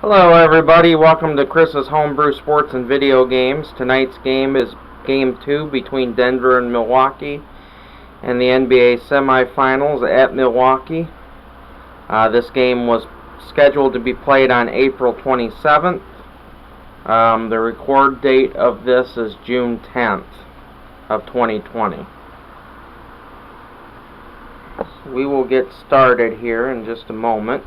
Hello everybody, welcome to Chris's Homebrew Sports and Video Games. Tonight's game is Game 2 between Denver and Milwaukee and the NBA semifinals at Milwaukee. This game was scheduled to be played on April 27th. The record date of this is June 10th of 2020. We will get started here in just a moment.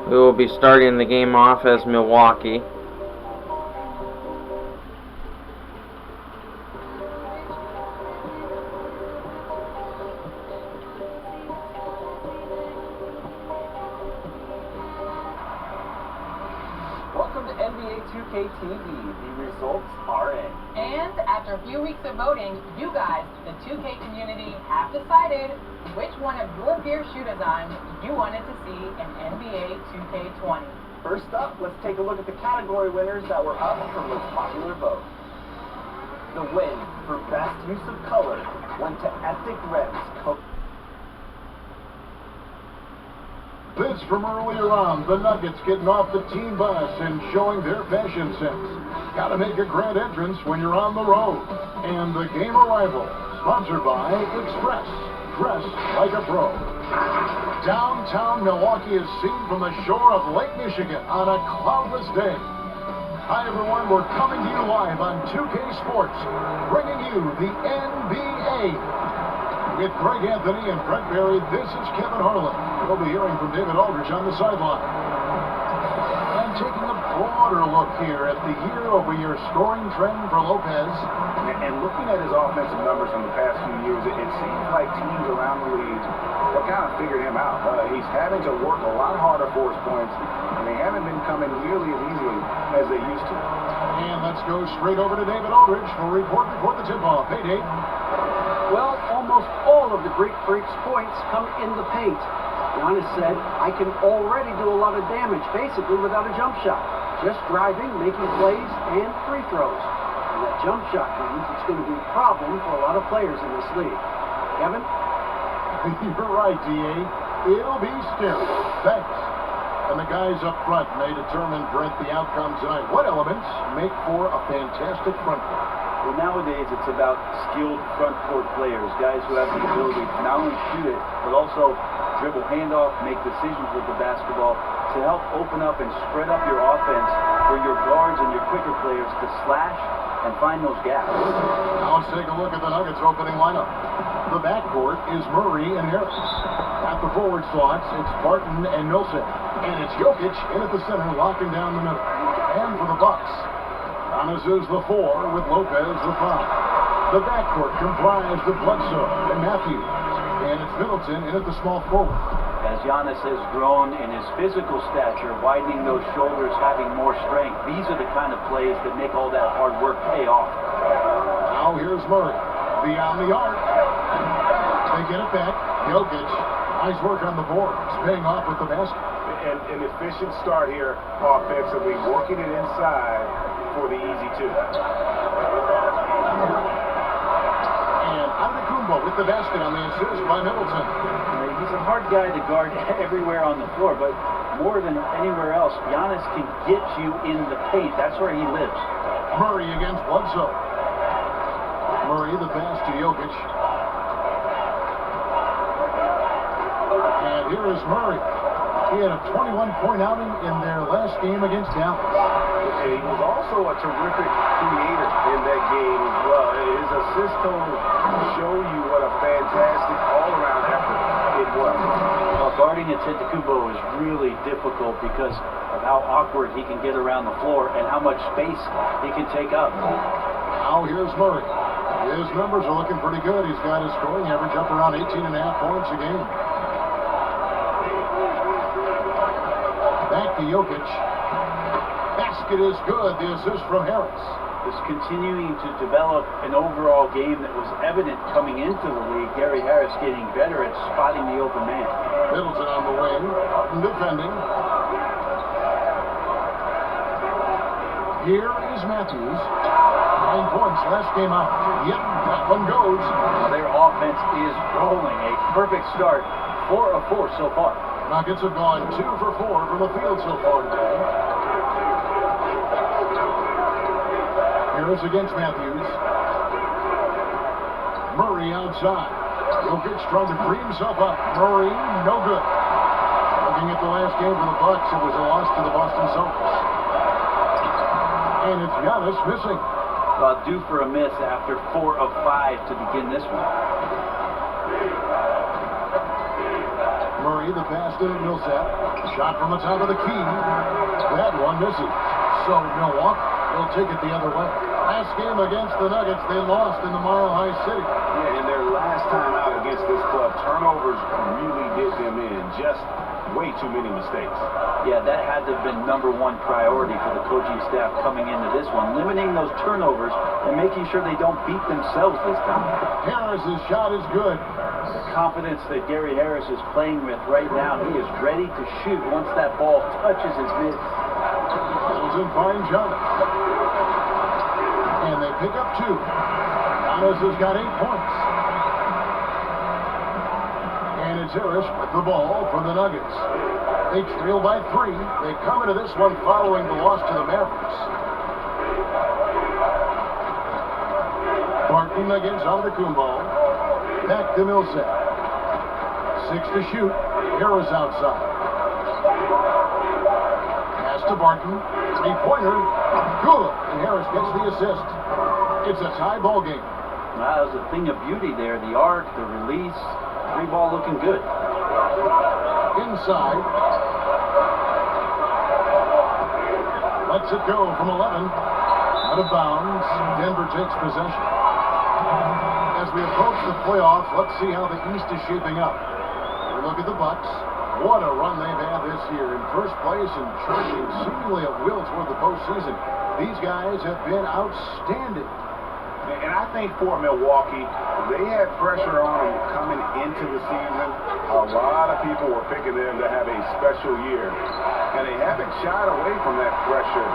We will be starting the game off as Milwaukee. Welcome to NBA 2K TV. The results are in. And after a few weeks of voting, you guys, the 2K community, have decided which one of your beer shoot-a-thons you wanted to see in NBA 2K20. First up, let's take a look at the category winners that were up for most popular vote. The win for best use of color went to Epic Reds. This from earlier on, the Nuggets getting off the team bus and showing their fashion sense. Gotta make a grand entrance when you're on the road. And the game arrival, sponsored by Express. Dress like a pro. Downtown Milwaukee is seen from the shore of Lake Michigan on a cloudless day. Hi everyone, we're coming to you live on 2K Sports, bringing you the NBA. With Greg Anthony and Brent Berry, this is Kevin Harlan. We'll be hearing from David Aldridge on the sideline. And taking a broader look here at the year-over-year scoring trend for Lopez. And looking at his offensive numbers from the past few years, it seems like teams around the league have kind of figured him out. He's having to work a lot harder for his points, and they haven't been coming nearly as easily as they used to. And let's go straight over to David Aldridge for a report before the tip-off. Hey, Dave. Well, almost all of the Greek Freak's points come in the paint. Giannis said, I can already do a lot of damage, basically without a jump shot. Just driving, making plays, and free throws. When that jump shot comes, it's going to be a problem for a lot of players in this league. Kevin? You're right, D.A. It'll be scary. Thanks. And the guys up front may determine, Brent, the outcome tonight. What elements make for a fantastic front court? Well, nowadays it's about skilled front court players, guys who have the ability to not only shoot it, but also dribble handoff, make decisions with the basketball to help open up and spread up your offense for your guards and your quicker players to slash and find those gaps. Now let's take a look at the Nuggets opening lineup. The backcourt is Murray and Harris. At the forward slots, it's Barton and Millsap. And it's Jokic in at the center, locking down the middle. And for the Bucks, Giannis is the 4 with Lopez the 5. The backcourt comprised of Bledsoe and Matthews. And it's Middleton in at the small forward. As Giannis has grown in his physical stature, widening those shoulders, having more strength, these are the kind of plays that make all that hard work pay off. Now here's Murray. Beyond the arc. They get it back. Jokic. Nice work on the boards. Paying off with the basket. An efficient start here offensively, working it inside for the easy two. And Antetokounmpo with the basket on the assist by Middleton. He's a hard guy to guard everywhere on the floor, but more than anywhere else, Giannis can get you in the paint. That's where he lives. Murray against Bledsoe. Murray the pass to Jokic. And here is Murray. He had a 21-point outing in their last game against Dallas. And he was also a terrific creator in that game as well. His assist total show you what a fantastic all-around effort it was. Well, guarding Antetokounmpo is really difficult because of how awkward he can get around the floor and how much space he can take up. Now here's Murray. His numbers are looking pretty good. He's got his scoring average up around 18.5 points a game. Back to Jokic. Basket is good. The assist from Harris. Is continuing to develop an overall game that was evident coming into the league. Gary Harris getting better at spotting the open man. Middleton on the wing. Barton defending. Here is Matthews. 9 points last game out. Yep, that one goes. Well, their offense is rolling. A perfect start. 4 of 4 so far. Nuggets have gone 2 for 4 from the field so far today. Harris against Matthews. Murray outside. Jokic trying to free himself up. Murray, no good. Looking at the last game for the Bucks, it was a loss to the Boston Celtics. And it's Giannis missing. Well, due for a miss after 4 of 5 to begin this one. Murray, the pass to Millsap. Shot from the top of the key. That one misses. So Milwaukee will take it the other way. Last game against the Nuggets, they lost in the Mile High City. Yeah, and their last time out against this club, turnovers really did them in. Just way too many mistakes. Yeah, that had to have been #1 priority for the coaching staff coming into this one. Limiting those turnovers and making sure they don't beat themselves this time. Harris's shot is good. The confidence that Gary Harris is playing with right now, he is ready to shoot once that ball touches his mids. Middleton finds Giannis. And they pick up 2. Giannis has got 8 points. And it's Harris with the ball for the Nuggets. They trail by 3. They come into this one following the loss to the Mavericks. Barton against Antetokounmpo. Back to Millsap. 6 to shoot. Harris outside. Pass to Barton. 3-pointer. Good. And Harris gets the assist. It's a tie ball game. That was a thing of beauty there. The arc, the release. 3-ball looking good. Inside. Lets it go from 11. Out of bounds. Denver takes possession. As we approach the playoffs, let's see how the East is shaping up. We look at the Bucks. What a run they've had this year. In first place and charging seemingly at will toward the postseason. These guys have been outstanding. And I think for Milwaukee, they had pressure on them coming into the season. A lot of people were picking them to have a special year. And they haven't shied away from that pressure.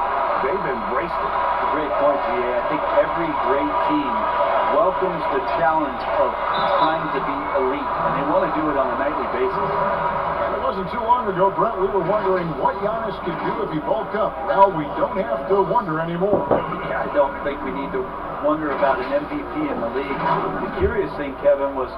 They've embraced it. That's a great point, GA. I think every great team welcomes the challenge of trying to be elite. And they want to do it on a nightly basis. And it wasn't too long ago, Brett, we were wondering what Giannis could do if he bulked up. Now we don't have to wonder anymore. Yeah, I don't think we need to wonder about an MVP in the league. The curious thing, Kevin, was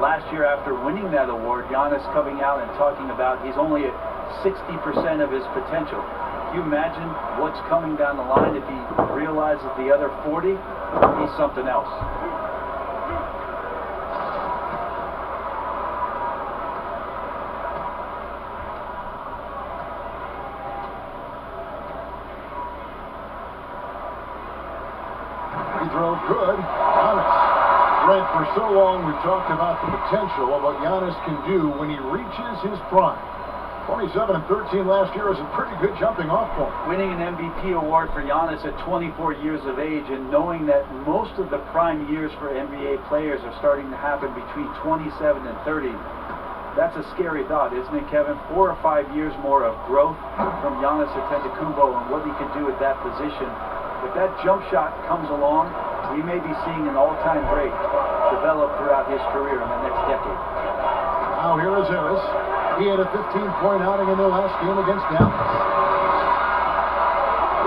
last year after winning that award, Giannis coming out and talking about he's only at 60% of his potential. Can you imagine what's coming down the line if he realizes the other 40? He's something else. Throw good. Giannis. Brent, for so long we've talked about the potential of what Giannis can do when he reaches his prime. 27 and 13 last year is a pretty good jumping off point. Winning an MVP award for Giannis at 24 years of age and knowing that most of the prime years for NBA players are starting to happen between 27 and 30. That's a scary thought, isn't it, Kevin? 4 or 5 years more of growth from Giannis Antetokounmpo and what he could do at that position. If that jump shot comes along, we may be seeing an all-time great develop throughout his career in the next decade. Now here is Harris. He had a 15-point outing in their last game against Dallas.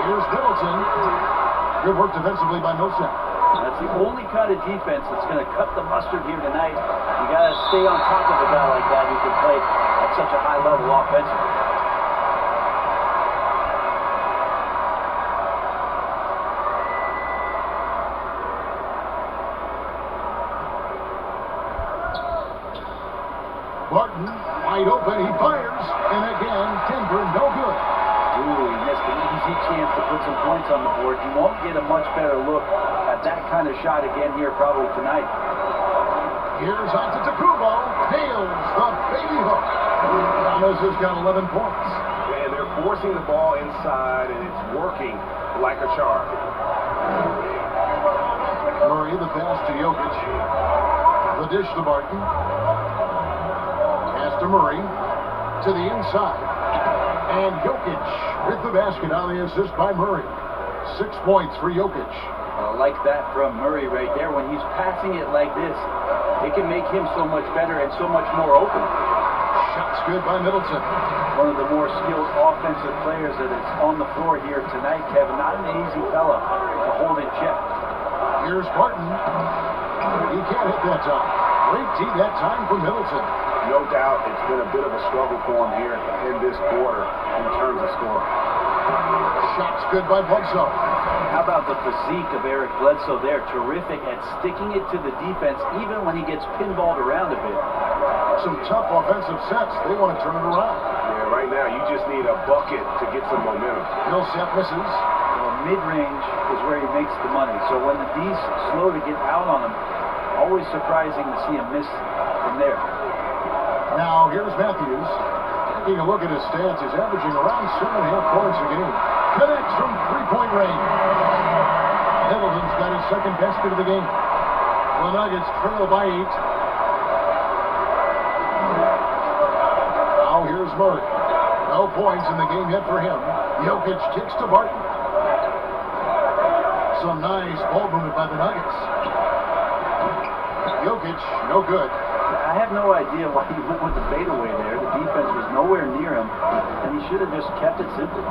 Here's Middleton. Good work defensively by Millsap. That's the only kind of defense that's going to cut the mustard here tonight. You got to stay on top of a guy like that who can play at such a high level offensively. Barton, wide open, he fires, and again, Denver, no good. Ooh, he missed an easy chance to put some points on the board. You won't get a much better look at that kind of shot again here probably tonight. Here's Antetokounmpo, nails the baby hook. Giannis has got 11 points. And they're forcing the ball inside, and it's working like a charm. Murray, the pass to Jokic. The dish to Barton. Pass to to Murray. To the inside. And Jokic with the basket on the assist by Murray. 6 points for Jokic. Like that from Murray right there. When he's passing it like this, it can make him so much better and so much more open. Shots good by Middleton. One of the more skilled offensive players that is on the floor here tonight, Kevin. Not an easy fella to hold in check. Here's Barton. He can't hit that time. Great tee that time for Middleton. No doubt it's been a bit of a struggle for him here in this quarter in terms of scoring. Shots good by Bledsoe. How about the physique of Eric Bledsoe there? Terrific at sticking it to the defense even when he gets pinballed around a bit. Some tough offensive sets. They want to turn it around. Yeah, right now you just need a bucket to get some momentum. Millsap misses. Well, mid-range is where he makes the money. So when the D's slow to get out on him, always surprising to see him miss from there. Now here's Matthews. Taking a look at his stats, he's averaging around 7.5 points a game. Connects from three-point range. Middleton's got his second basket of the game. The Nuggets trail by 8. Now here's Murray. No points in the game yet for him. Jokic kicks to Barton. Some nice ball movement by the Nuggets. Jokic, no good. I have no idea why he went with the fadeaway there. The defense was nowhere near him, and he should have just kept it simple.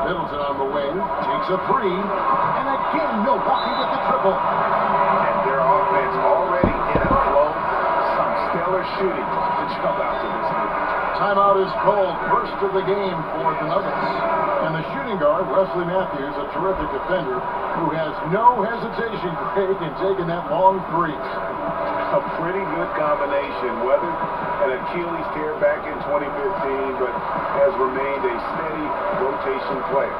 Middleton on the wing, takes a three, and again Milwaukee with the triple. And their offense already in a flow. Some stellar shooting to jump out to this lead. Timeout is called, first of the game for the Nuggets. And the shooting guard, Wesley Matthews, a terrific defender, who has no hesitation, Greg, in taking that long three. A pretty good combination. Weathered an Achilles tear back in 2015, but has remained a steady rotation player.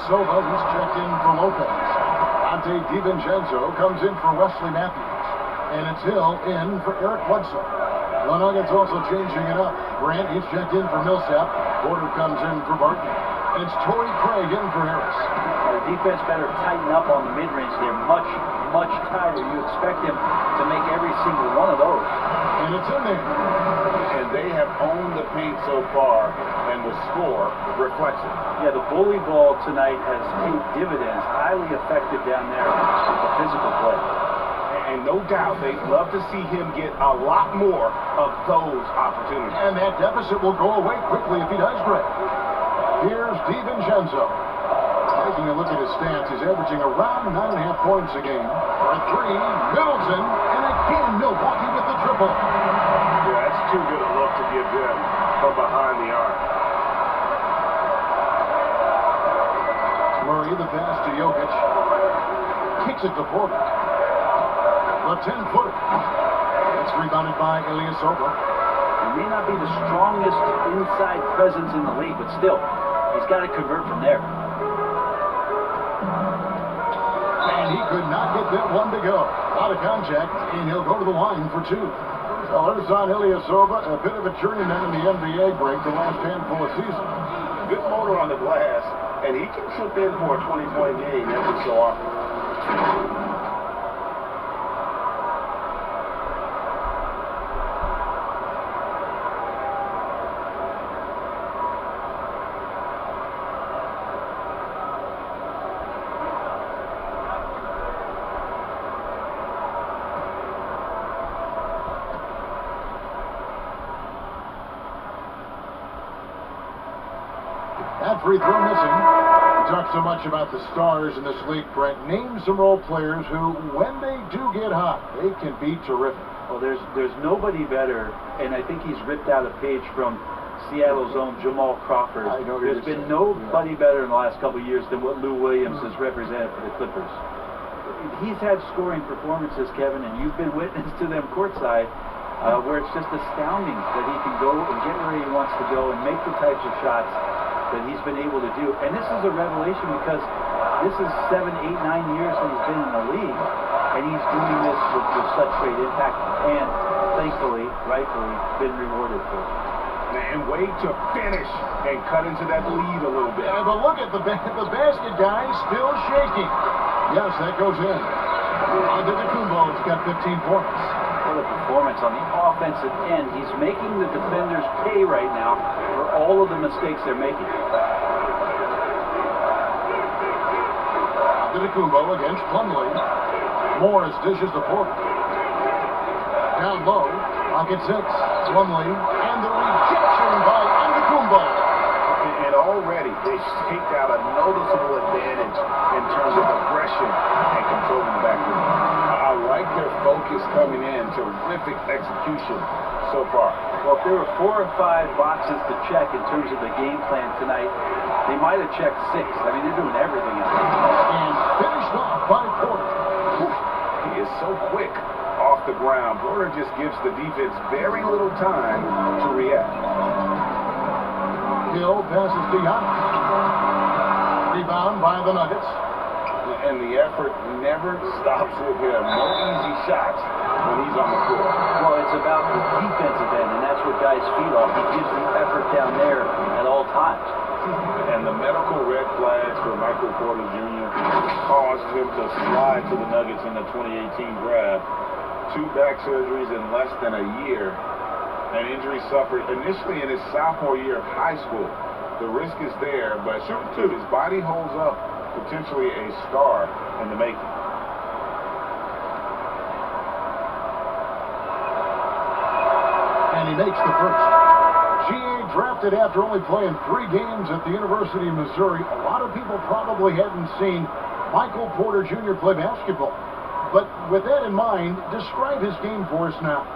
Silva, who's checked in for Lopez. Ante DiVincenzo comes in for Wesley Matthews. And it's Hill in for Eric Bledsoe. The Nuggets also changing it up. Grant, he's checked in for Millsap. Porter comes in for Barton. And it's Torrey Craig in for Harris. The defense better tighten up on the mid-range. They're much, much tighter. You expect him to make every single one of those. And it's in there. And they have owned the paint so far, and the score reflects it. Yeah, the bully ball tonight has paid dividends. Highly effective down there with the physical play. And no doubt they'd love to see him get a lot more of those opportunities. And that deficit will go away quickly if he does, Greg. Here's DiVincenzo. Taking a look at his stats, he's averaging around 9.5 points a game. For three, Middleton, and again Milwaukee with the triple. Yeah, that's too good a look to give them from behind the arc. Murray, the pass to Jokic. Kicks it to Porter. The 10-footer. It's rebounded by Ilyasova. He may not be the strongest inside presence in the league, but still, he's got to convert from there. And he could not get that one to go. Out of contact, and he'll go to the line for two. Well, there's on Ilyasova, a bit of a journeyman in the NBA break the last handful of seasons. Good motor on the glass, and he can slip in for a 20-point game every so often. That free throw missing. We talk so much about the stars in this league, Brent. Name some role players who, when they do get hot, they can be terrific. Well, there's nobody better, and I think he's ripped out a page from Seattle's own Jamal Crawford. There's been nobody better in the last couple of years than what Lou Williams has represented for the Clippers. He's had scoring performances, Kevin, and you've been witness to them courtside, where it's just astounding that he can go and get where he wants to go and make the types of shots that he's been able to do. And this is a revelation because this is 7, 8, 9 years that he's been in the league, and he's doing this with such great impact, and thankfully, rightfully, been rewarded for it. And way to finish and cut into that lead a little bit. Yeah, but look at the basket guy still shaking. Yes, that goes in. Antetokounmpo's got 15 points. What a performance on the offensive end. He's making the defenders pay right now for all of the mistakes they're making. Antetokounmpo against Plumlee. Morris dishes to Porter. Down low, pocket 6. Plumlee, and the rejection by Antetokounmpo. And already they've staked out a noticeable advantage in terms of aggression and controlling the backcourt. I like their focus coming in. Terrific execution so far. Well, if there were 4 or 5 boxes to check in terms of the game plan tonight, they might have checked 6. I mean, they're doing everything out there. And finished off by Porter. He is so quick off the ground. Porter just gives the defense very little time to react. Hill passes to Giannis. Rebound by the Nuggets. And the effort never stops with him. No easy shots when he's on the floor. Well, it's about the defensive end, and that's what guys feed off. He gives the effort down there at all times. And the medical red flags for Michael Porter Jr. caused him to slide to the Nuggets in the 2018 draft. 2 back surgeries in less than a year. An injury suffered initially in his sophomore year of high school. The risk is there, but shooting 2, his body holds up. Potentially a star in the making. And he makes the first. GA drafted after only playing 3 games at the University of Missouri. A lot of people probably hadn't seen Michael Porter Jr. play basketball. But with that in mind, describe his game for us now.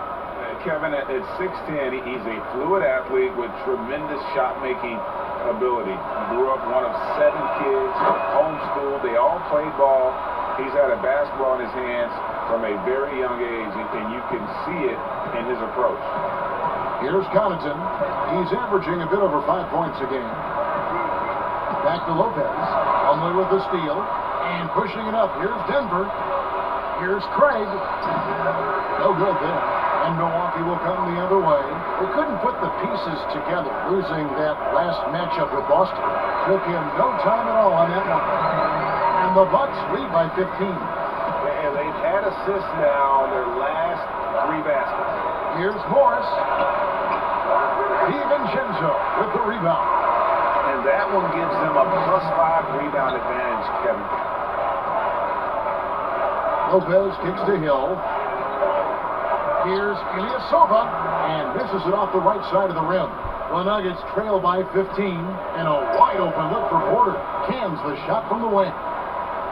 Kevin, at 6'10", he's a fluid athlete with tremendous shot-making ability. He grew up one of 7 kids, homeschooled. They all played ball. He's had a basketball in his hands from a very young age, and you can see it in his approach. Here's Connaughton. He's averaging a bit over 5 points a game. Back to Lopez. Plumlee with the steal. And pushing it up. Here's Denver. Here's Craig. No good there. And Milwaukee will come the other way. They couldn't put the pieces together, losing that last matchup with Boston. Took him no time at all on that one. And the Bucks lead by 15. And they've had assists now on their last 3 baskets. Here's Morris. DiVincenzo with the rebound. And that one gives them a +5 rebound advantage, Kevin. Lopez kicks to Hill. Here's Ilyasova, and misses it off the right side of the rim. The Nuggets trail by 15, and a wide open look for Porter. Cans the shot from the wing.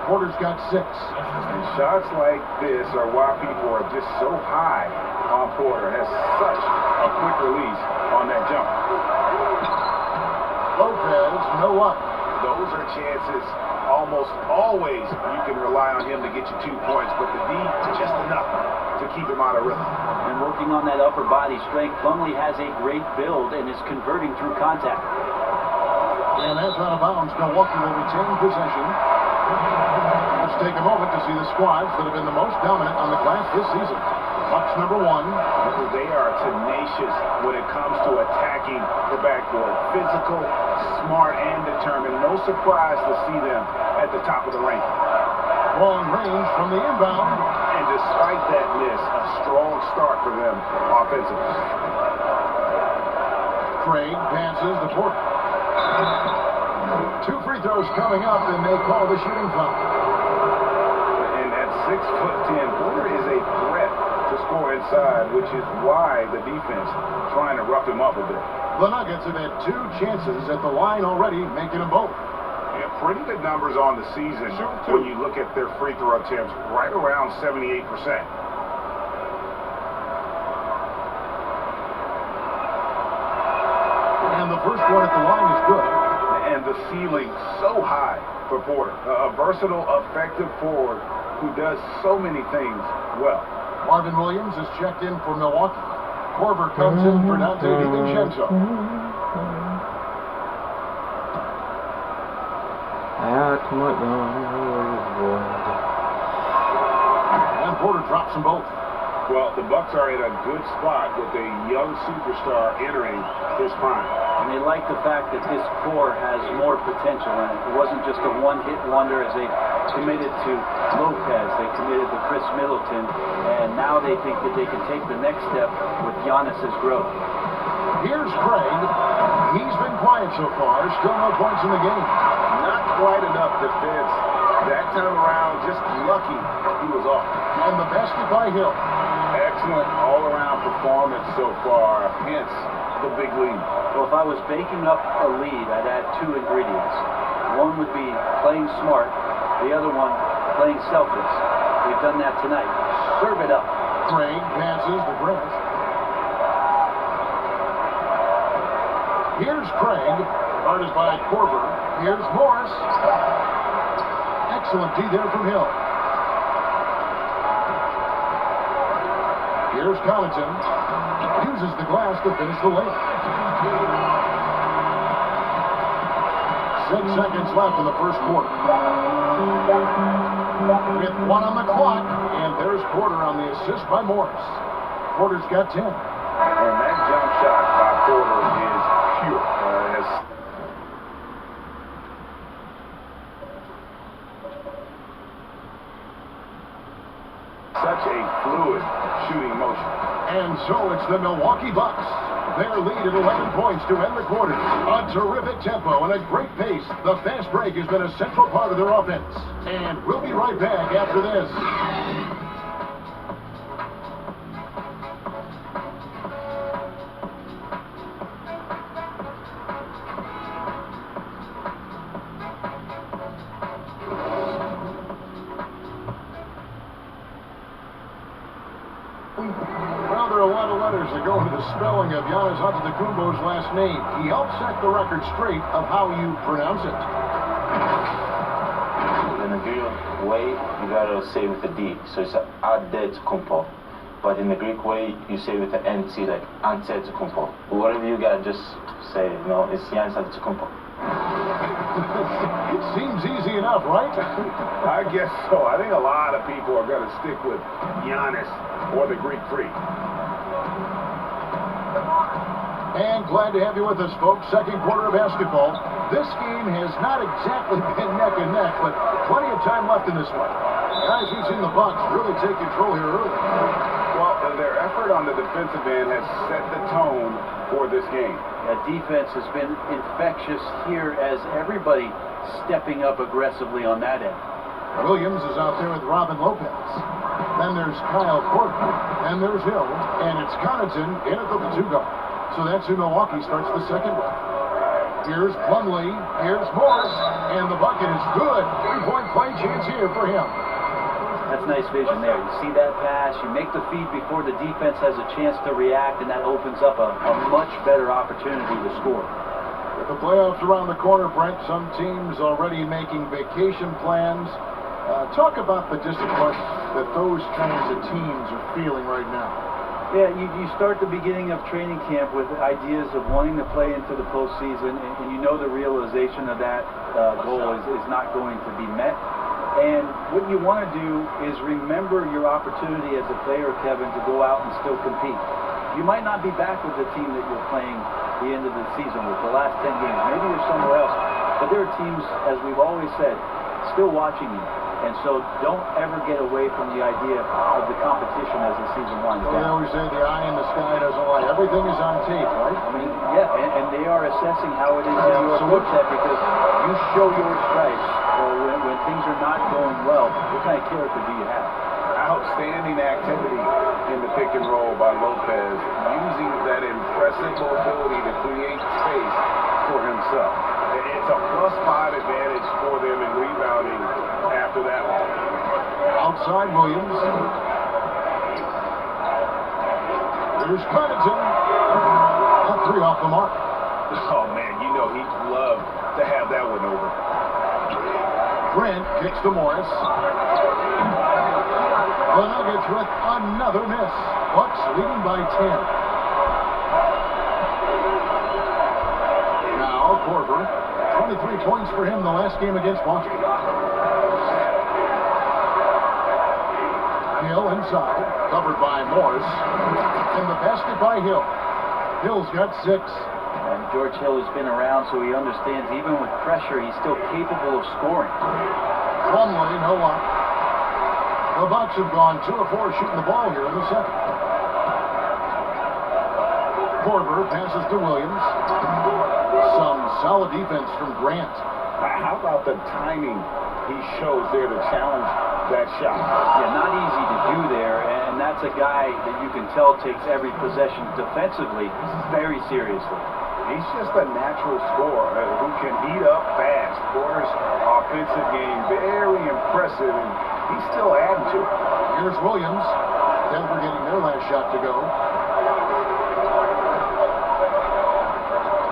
Porter's got 6. And shots like this are why people are just so high on Porter. Has such a quick release on that jump. Lopez, no up. Those are chances. Almost always you can rely on him to get you 2 points, but the D just enough to keep him out of rhythm. And working on that upper body strength, Plumlee has a great build and is converting through contact. And that's out of bounds. Milwaukee will retain possession. Let's take a moment to see the squads that have been the most dominant on the glass this season. Bucks number 1. They are tenacious when it comes to attacking the backboard. Physical, smart, and determined. No surprise to see them at the top of the ranking. Long range from the inbound. And despite that miss, a strong start for them offensively. Craig passes to Porter. 2 free throws coming up, and they call the shooting foul. And at 6'10", Porter is a threat to score inside, which is why the defense trying to rough him up a bit. The Nuggets have had 2 chances at the line already, making them both. Yeah, pretty good numbers on the season when you look at their free throw attempts, right around 78%. first one at the line is good. And the ceiling so high for Porter. A versatile, effective forward who does so many things well. Marvin Williams is checked in for Milwaukee. Corver comes in for Dante DiVincenzo. And Porter drops them both. Well, the Bucks are in a good spot with a young superstar entering his prime. And they like the fact that this core has more potential in it. It wasn't just a one-hit wonder as they committed to Lopez. They committed to Chris Middleton. And now they think that they can take the next step with Giannis's growth. Here's Craig. He's been quiet so far. Still no points in the game. Not quite enough defense. That time around, just lucky he was off. And the basket by Hill. Excellent all-around performance so far, hence the big lead. Well, if I was baking up a lead, I'd add two ingredients. One would be playing smart, the other one playing selfless. We've done that tonight. Serve it up. Craig passes to Brent. Here's Craig, guarded by Corver. Here's Morris. Excellent D there from Hill. Here's Connaughton. Uses the glass to finish the layup. 6 seconds left in the first quarter. With 1 on the clock, and there's Porter on the assist by Morris. Porter's got 10. And that jump shot by Porter is pure. Such a fluid shooting motion. And so it's the Milwaukee Bucks. Their lead at 11 points to end the quarter. A terrific tempo and a great pace. The fast break has been a central part of their offense. And we'll be right back after this. Well, there are a lot of letters that go into the spelling of Giannis Antetokounmpo's last name. He helps set the record straight of how you pronounce it. In a Greek way, you gotta say with a D, so it's Antetokounmpo. But in the Greek way, you say with an NT, like Antetokounmpo. Whatever you gotta just say, you know, it's Giannis Antetokounmpo. It seems easy enough, right? I guess so. I think a lot of people are going to stick with Giannis or the Greek Freak. And glad to have you with us, folks. Second quarter of basketball. This game has not exactly been neck and neck, but plenty of time left in this one. Guys, we've seen the Bucks really take control here early. Well, their effort on the defensive end has set the tone for this game. That defense has been infectious here as everybody stepping up aggressively on that end. Williams is out there with Robin Lopez. Then there's Kyle Porter. And there's Hill. And it's Connaughton in at the 2 guard. So that's who Milwaukee starts the second with. Here's Plumlee. Here's Morris. And the bucket is good. 3-point play chance here for him. That's nice vision there. You see that pass, you make the feed before the defense has a chance to react, and that opens up a much better opportunity to score. With the playoffs around the corner, Brent, some teams already making vacation plans. Talk about the disappointment that those kinds of teams are feeling right now. Yeah, you start the beginning of training camp with ideas of wanting to play into the postseason, and you know the realization of that goal is not going to be met. And what you want to do is remember your opportunity as a player, Kevin, to go out and still compete. You might not be back with the team that you're playing the end of the season with, the last 10 games. Maybe you're somewhere else. But there are teams, as we've always said, still watching you. And so don't ever get away from the idea of the competition as the season winds down. They always say the eye in the sky doesn't lie. Everything is on tape, right? I mean, yeah, and they are assessing how it is that you approach that, because you show your stripes when things are not going well. What kind of character do you have? Outstanding activity in the pick and roll by Lopez, using that impressive mobility to create space for himself. It's a +5 advantage for them in rebounding after that one. Outside Williams. Here's Connaughton. A 3 off the mark. Oh, man, you know he'd love to have that one over. Grant kicks to Morris. The Nuggets with another miss. Bucks leading by 10. Now, Korver. 23 points for him the last game against Boston. Hill inside, covered by Morris. And the basket by Hill. Hill's got 6. And George Hill has been around, so he understands even with pressure, he's still capable of scoring. Plumlee, no luck. The Bucks have gone 2 of 4 shooting the ball here in the second. Korver passes to Williams. Some solid defense from Grant. How about the timing he shows there to challenge that shot? Yeah, not easy to do there, and that's a guy that you can tell takes every possession defensively very seriously. He's just a natural scorer who can heat up fast. Porter's offensive game very impressive, and he's still adding to it. Here's Williams. Denver getting their last shot to go.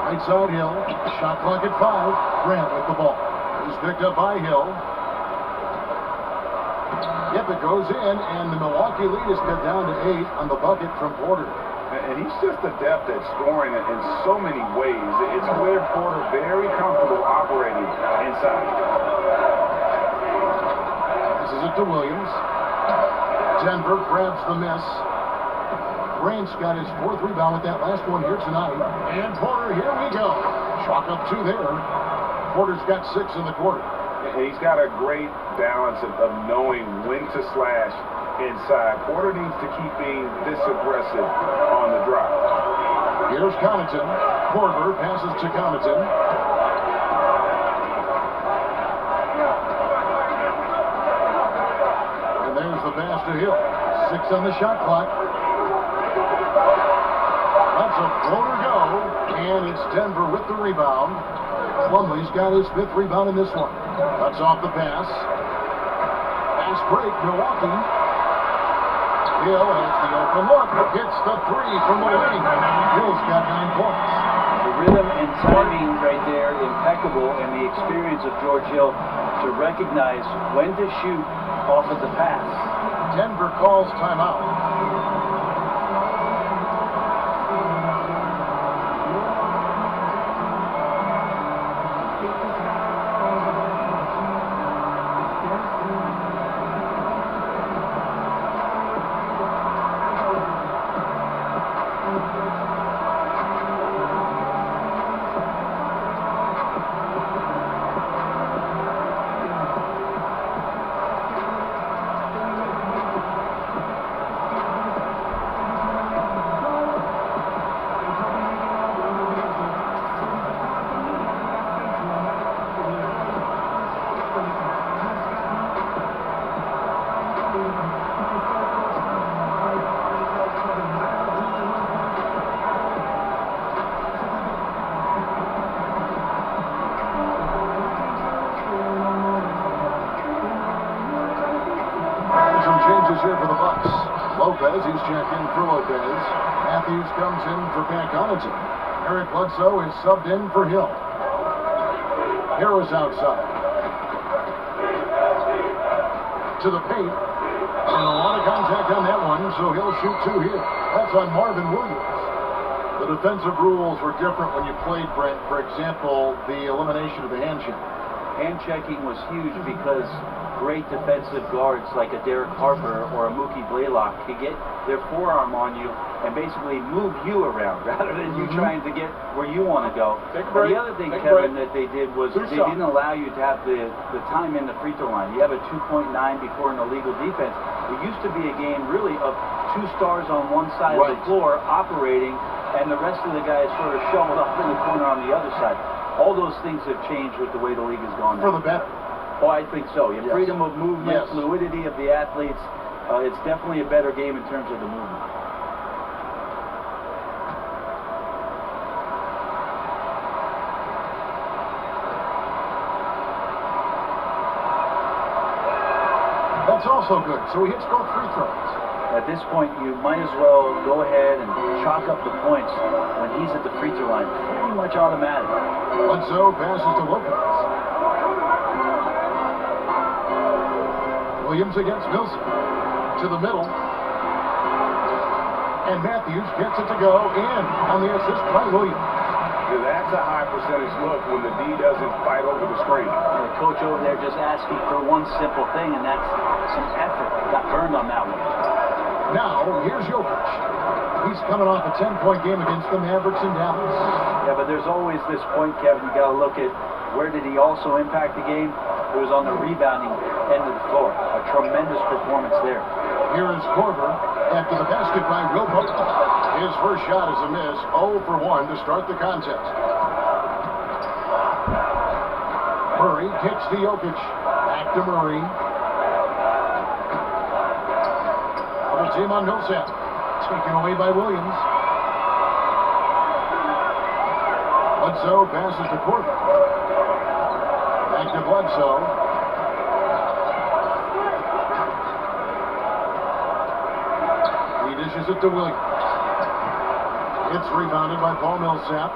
Right side Hill. Shot clock at 5. Grant with the ball. He's picked up by Hill. Yep, it goes in, and the Milwaukee lead is cut down to 8 on the bucket from Porter. And he's just adept at scoring in so many ways. It's clear Porter very comfortable operating inside. Passes it to Williams. Denver grabs the miss. Grant's got his 4th rebound with that last one here tonight. And Porter, here we go. Chalk up 2 there. Porter's got 6 in the quarter. He's got a great balance of knowing when to slash inside. Porter needs to keep being this aggressive on the drive. Here's Connaughton. Korver passes to Connaughton. And there's the pass to Hill. 6 on the shot clock. That's a floater go, and it's Denver with the rebound. Plumlee's got his 5th rebound in this one. Cuts off the pass. Fast break, Milwaukee. Hill has the open look. Hits the 3 from the wing. Hill's got 9 points. The rhythm and timing right there, impeccable, and the experience of George Hill to recognize when to shoot off of the pass. Denver calls timeout. Here for the Bucks. Lopez, he's checked in for Lopez. Matthews comes in for Pat Connaughton. Eric Bledsoe is subbed in for Hill. Harris outside. To the paint. And a lot of contact on that one, so he'll shoot 2 here. That's on Marvin Williams. The defensive rules were different when you played, Brent. For example, the elimination of the hand check. Hand checking was huge because great defensive guards like a Derek Harper or a Mookie Blaylock could get their forearm on you and basically move you around rather than you trying to get where you want to go. The other thing, Kevin, that they did was they didn't allow you to have the time in the free throw line. You have a 2.9 before an illegal defense. It used to be a game really of 2 stars on one side of the floor operating and the rest of the guys sort of shoveled up in the corner on the other side. All those things have changed with the way the league has gone now. For the better. Oh, I think so. Your freedom of movement, fluidity of the athletes, it's definitely a better game in terms of the movement. That's also good. So he hits both free throws. At this point, you might as well go ahead and chalk up the points when he's at the free throw line. Pretty much automatic. Bledsoe passes to Lopez. Williams against Millsap. To the middle. And Matthews gets it to go in on the assist by Williams. That's a high percentage look when the D doesn't fight over the screen. The coach over there just asking for one simple thing, and that's some effort. Got burned on that one. Now, here's Jokic. He's coming off a 10-point game against the Mavericks in Dallas. Yeah, but there's always this point, Kevin, you got to look at where did he also impact the game? It was on the rebounding end of the floor. A tremendous performance there. Here is Korver after the basket by Will Butler. His first shot is a miss, 0 for 1 to start the contest. Murray kicks to Jokic. Back to Murray. Double team on Millsap. Taken away by Williams. Bledsoe passes to Korver. Back to Bledsoe. He dishes it to Williams. It's rebounded by Paul Millsap.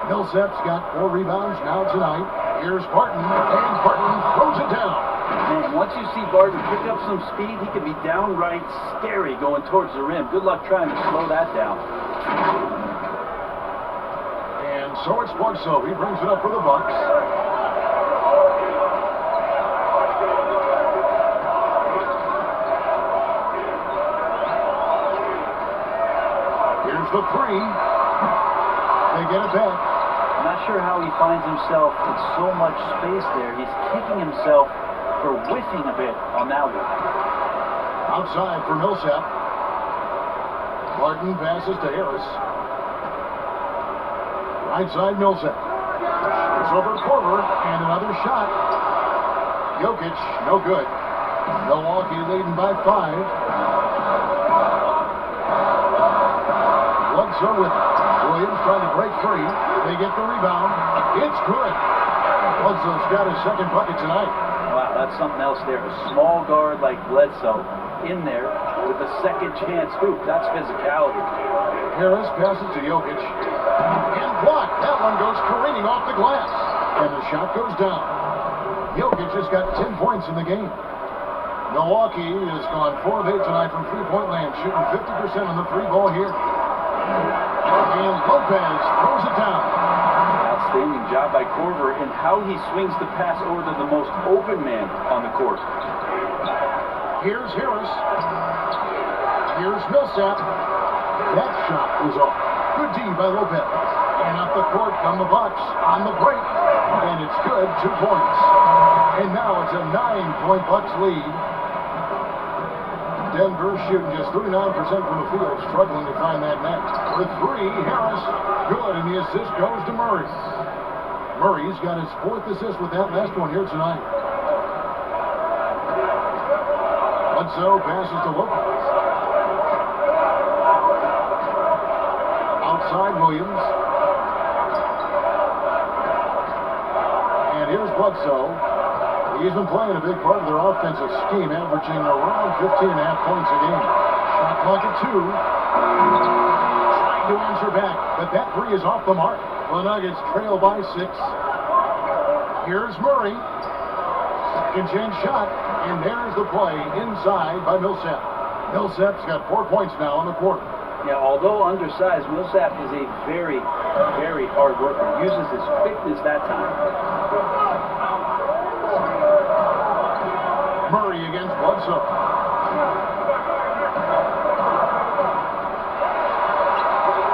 Millsap's got 4 rebounds now tonight. Here's Barton, and Barton throws it down. Man, once you see Barton pick up some speed, he can be downright scary going towards the rim. Good luck trying to slow that down. And so it's Bledsoe. He brings it up for the Bucks. Here's the 3. They get it back. I'm not sure how he finds himself in so much space there. He's kicking himself for whiffing a bit on that one. Outside for Millsap. Barton passes to Harris. Right side Millsap. It's over Korver, and another shot. Jokic, no good. Milwaukee leading by 5. Bledsoe with it. Williams trying to break free. They get the rebound. It's good. Bledsoe's got his second bucket tonight. Wow, that's something else there. A small guard like Bledsoe in there with a second chance hoop. That's physicality. Harris passes to Jokic. And blocked. That one goes careening off the glass. And the shot goes down. Jokic has got 10 points in the game. Milwaukee has gone 4 of 8 tonight from three-point land, shooting 50% on the 3 ball here. And Lopez throws it down. Outstanding job by Korver in how he swings the pass over to the most open man on the court. Here's Harris. Here's Millsap. That shot was off. Good D by Lopez. And up the court come the Bucks on the break. And it's good, 2 points. And now it's a 9-point Bucks lead. Denver shooting just 39% from the field, struggling to find that net. For 3, Harris, good, and the assist goes to Murray. Murray's got his 4th assist with that last one here tonight. Bledsoe passes to Lopez. Outside Williams. And here's Bledsoe. He's been playing a big part of their offensive scheme, averaging around 15.5 points a game. Shot clock at 2. Trying to answer back, but that 3 is off the mark. The Nuggets trail by 6. Here's Murray. Second chance shot, and there's the play inside by Millsap. Millsap's got 4 points now in the quarter. Yeah, although undersized, Millsap is a very, very hard worker. Uses his quickness that time. Murray against Bledsoe.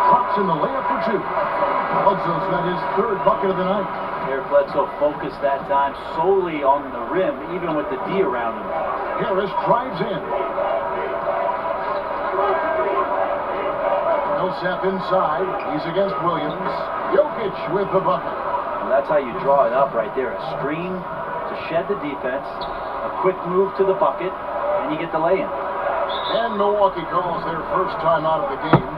Drops in the layup for 2. Bledsoe's got his 3rd bucket of the night. Eric Bledsoe focused that time solely on the rim, even with the D around him. Harris drives in. Millsap inside. He's against Williams. Jokic with the bucket. And that's how you draw it up right there. A screen to shed the defense. A quick move to the bucket, and you get the lay-in. And Milwaukee calls their first time out of the game.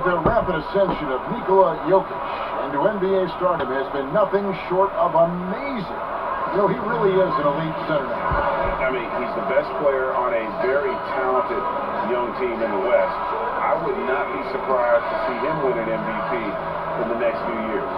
The rapid ascension of Nikola Jokic into NBA stardom has been nothing short of amazing. You know, he really is an elite center now. I mean, he's the best player on a very talented young team in the West. I would not be surprised to see him win an MVP in the next few years.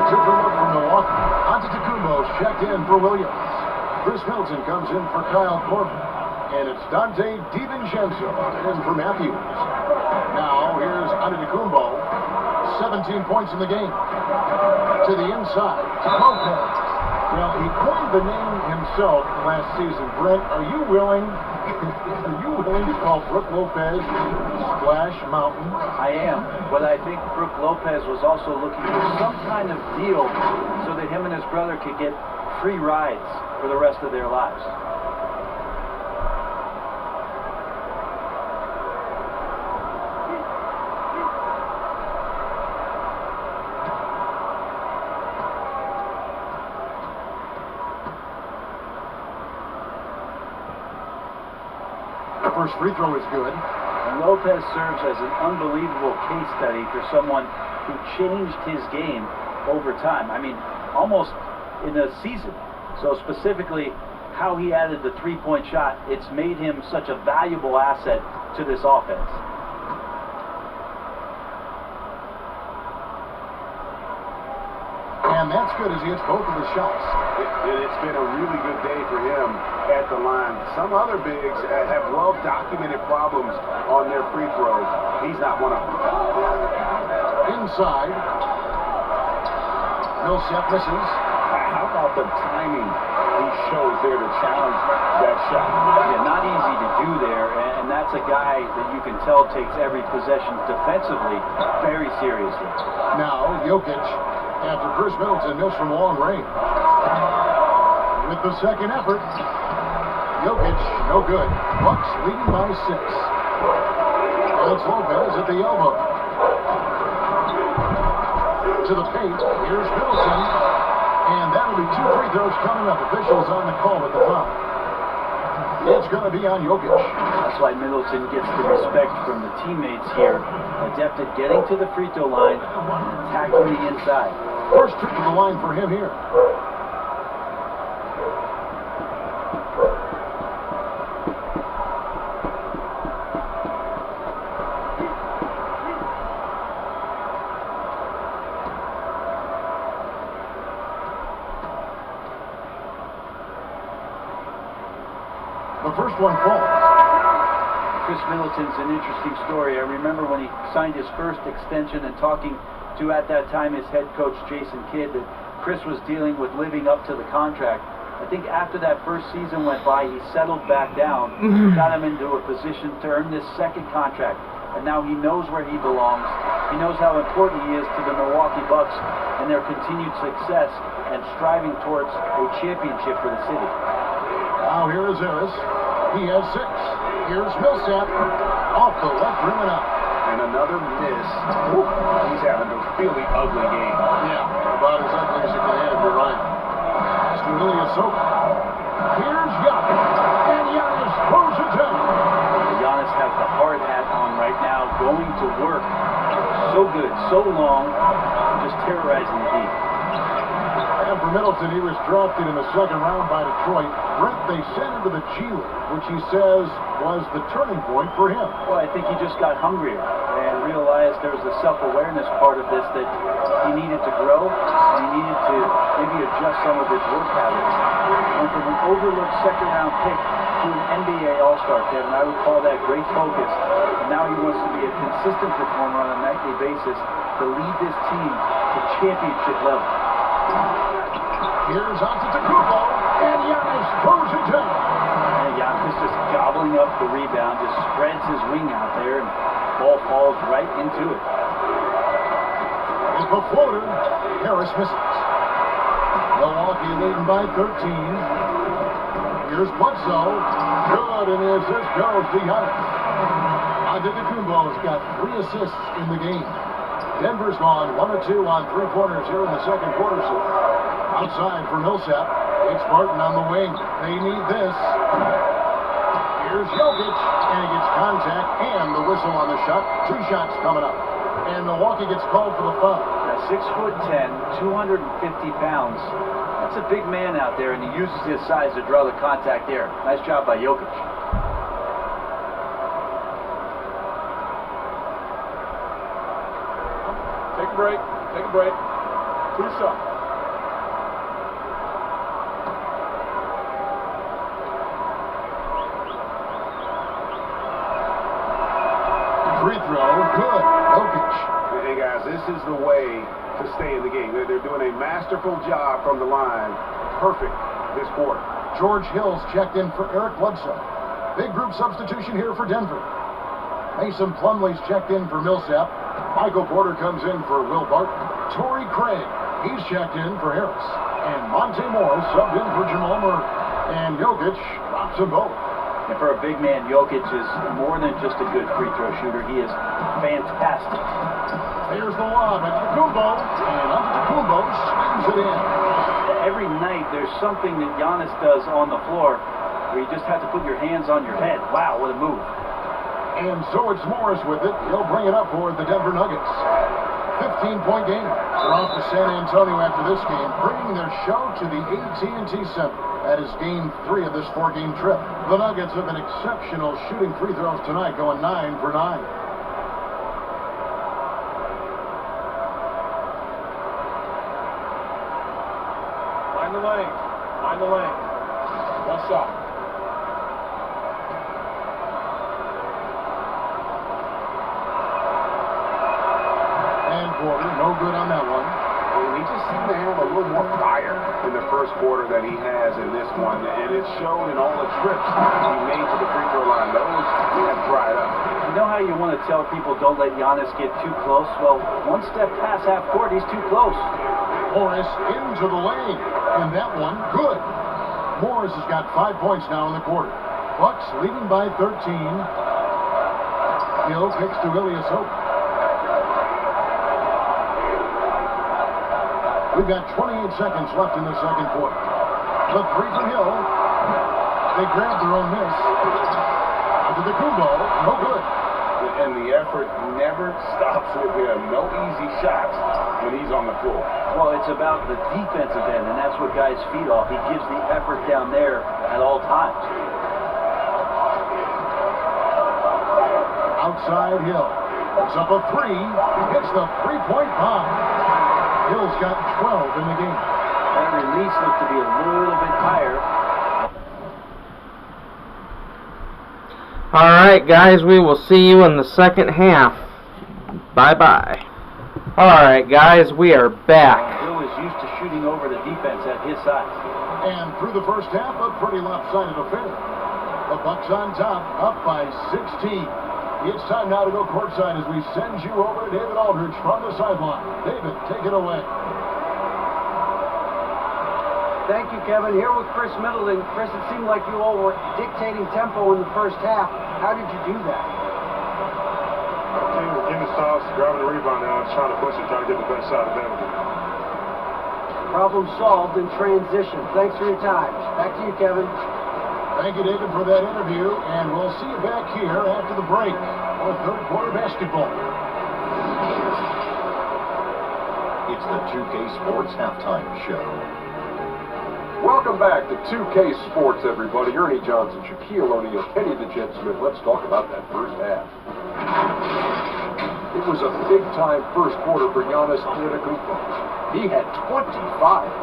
Different look from Milwaukee. Antetokounmpo's checked in for Williams. Chris Middleton comes in for Kyle Korver. And it's Dante DiVincenzo in for Matthews. Now here's Antetokounmpo. 17 points in the game. To the inside. Lopez. Well, he coined the name himself last season. Brent, are you willing to call Brook Lopez Splash Mountain? I am, but I think Brook Lopez was also looking for some kind of deal so that him and his brother could get free rides for the rest of their lives. First free throw is good. And Lopez serves as an unbelievable case study for someone who changed his game over time. I mean, almost in a season. So specifically, how he added the three-point shot, it's made him such a valuable asset to this offense. And that's good as he hits both of his shots. It's been a really good day for him at the line. Some other bigs have well-documented problems on their free throws. He's not one of them. Inside. Millsap misses. How about the timing he shows there to challenge that shot? Yeah, not easy to do there, and that's a guy that you can tell takes every possession defensively very seriously. Now, Jokic, after Chris Middleton missed from long range. With the second effort, Jokic, no good. Bucks leading by 6. And it's Lopez at the elbow. To the paint, here's Middleton. And that'll be 2 free throws coming up. Officials on the call with the foul. It's going to be on Jokic. That's why Middleton gets the respect from the teammates here. Adept at getting to the free throw line and attacking the inside. First trip to the line for him here. The first one falls. Chris Middleton's an interesting story. I remember when he signed his first extension and talking to, at that time, his head coach, Jason Kidd, that Chris was dealing with living up to the contract. I think after that first season went by, he settled back down, got him into a position to earn this second contract. And now he knows where he belongs. He knows how important he is to the Milwaukee Bucks and their continued success and striving towards a championship for the city. Now here is Harris. He has 6. Here's Millsap. Off the left rim and out. And another miss. He's having a really ugly game. Yeah, about as ugly as you can have, you're right. Pass to Ilyasova. Here's Giannis. And Giannis throws it down. Giannis has the hard hat on right now, going to work. So good, so long, just terrorizing the Heat. And for Middleton, he was drafted in the second round by Detroit. Brent, they sent him to the G League, which he says was the turning point for him. Well, I think he just got hungrier and realized there was a self-awareness part of this that he needed to grow, and he needed to maybe adjust some of his work habits. And from an overlooked second-round pick to to an NBA All-Star, Kevin. I would call that great focus. And now he wants to be a consistent performer on a nightly basis to lead this team to championship level. Here's Antetokounmpo, and Giannis throws it down. And Giannis just gobbling up the rebound, just spreads his wing out there, and the ball falls right into it. It's a floater. Harris misses. Milwaukee leading by 13. Here's Bledsoe. Good, and the assist goes to Giannis. Antetokounmpo's got 3 assists in the game. Denver's gone 1 of 2 on 3-pointers here in the second quarter. So outside for Millsap. It's Barton on the wing. They need this. Here's Jokic, and he gets contact and the whistle on the shot. 2 shots coming up. And Milwaukee gets called for the foul. Now 6'10", 250 pounds. That's a big man out there, and he uses his size to draw the contact there. Nice job by Jokic. Take a break. Take a break. 2 shots. Free throw, good. Jokic. Hey guys, this is the way to stay in the game. They're doing a masterful job from the line. Perfect this quarter. George Hill's checked in for Eric Bledsoe. Big group substitution here for Denver. Mason Plumlee's checked in for Millsap. Michael Porter comes in for Will Barton. Torrey Craig, he's checked in for Harris. And Monte Morris subbed in for Jamal Murray. And Jokic drops them both. And for a big man, Jokic is more than just a good free throw shooter. He is fantastic. There's the lob at Antetokounmpo, and Antetokounmpo slams it in. Every night there's something that Giannis does on the floor where you just have to put your hands on your head. Wow, what a move. And so it's Morris with it. He'll bring it up for the Denver Nuggets. 15-point game. They're off to San Antonio after this game, bringing their show to the AT&T Center. That is game 3 of this 4-game trip. The Nuggets have been exceptional shooting free throws tonight, going 9 for 9. Find the lane. Find the lane. 1 shot. And Porter, no good on that one. He just seemed to have a little more fire in the first quarter than he has in this one, and it showed in all the trips he made to the free throw line. Those have dried up. You know how you want to tell people don't let Giannis get too close? Well, 1 step past half court, he's too close. Morris into the lane, and that one, good. Morris has got 5 points now in the quarter. Bucks leading by 13. Hill kicks to Ilyasova. We've got 28 seconds left in the second quarter. The 3 from Hill. They grab their own miss. Antetokounmpo, no good. And the effort never stops with him. No easy shots when he's on the floor. Well, it's about the defensive end, and that's what guys feed off. He gives the effort down there at all times. Outside Hill. Puts up a 3. Hits the 3-point bomb. Hill's got 12 in the game. That release looked to be a little bit higher. All right, guys, we will see you in the second half. Bye-bye. All right, guys, we are back. Hill is used to shooting over the defense at his size. And through the first half, a pretty lopsided affair. The Bucks on top, up by 16. It's time now to go courtside as we send you over to David Aldridge from the sideline. David, take it away. Thank you, Kevin. Here with Chris Middleton. Chris, it seemed like you all were dictating tempo in the first half. How did you do that? Team was getting the stops, grabbing the rebound, and I was trying to push it, trying to get the best shot available. Problem solved in transition. Thanks for your time. Back to you, Kevin. Thank you, David, for that interview, and we'll see you back here after the break for third quarter basketball. It's the 2K Sports Halftime Show. Welcome back to 2K Sports, everybody. Ernie Johnson, Shaquille O'Neal, Kenny the Jet Smith. Let's talk about that first half. It was a big-time first quarter for Giannis Antetokounmpo. He had 25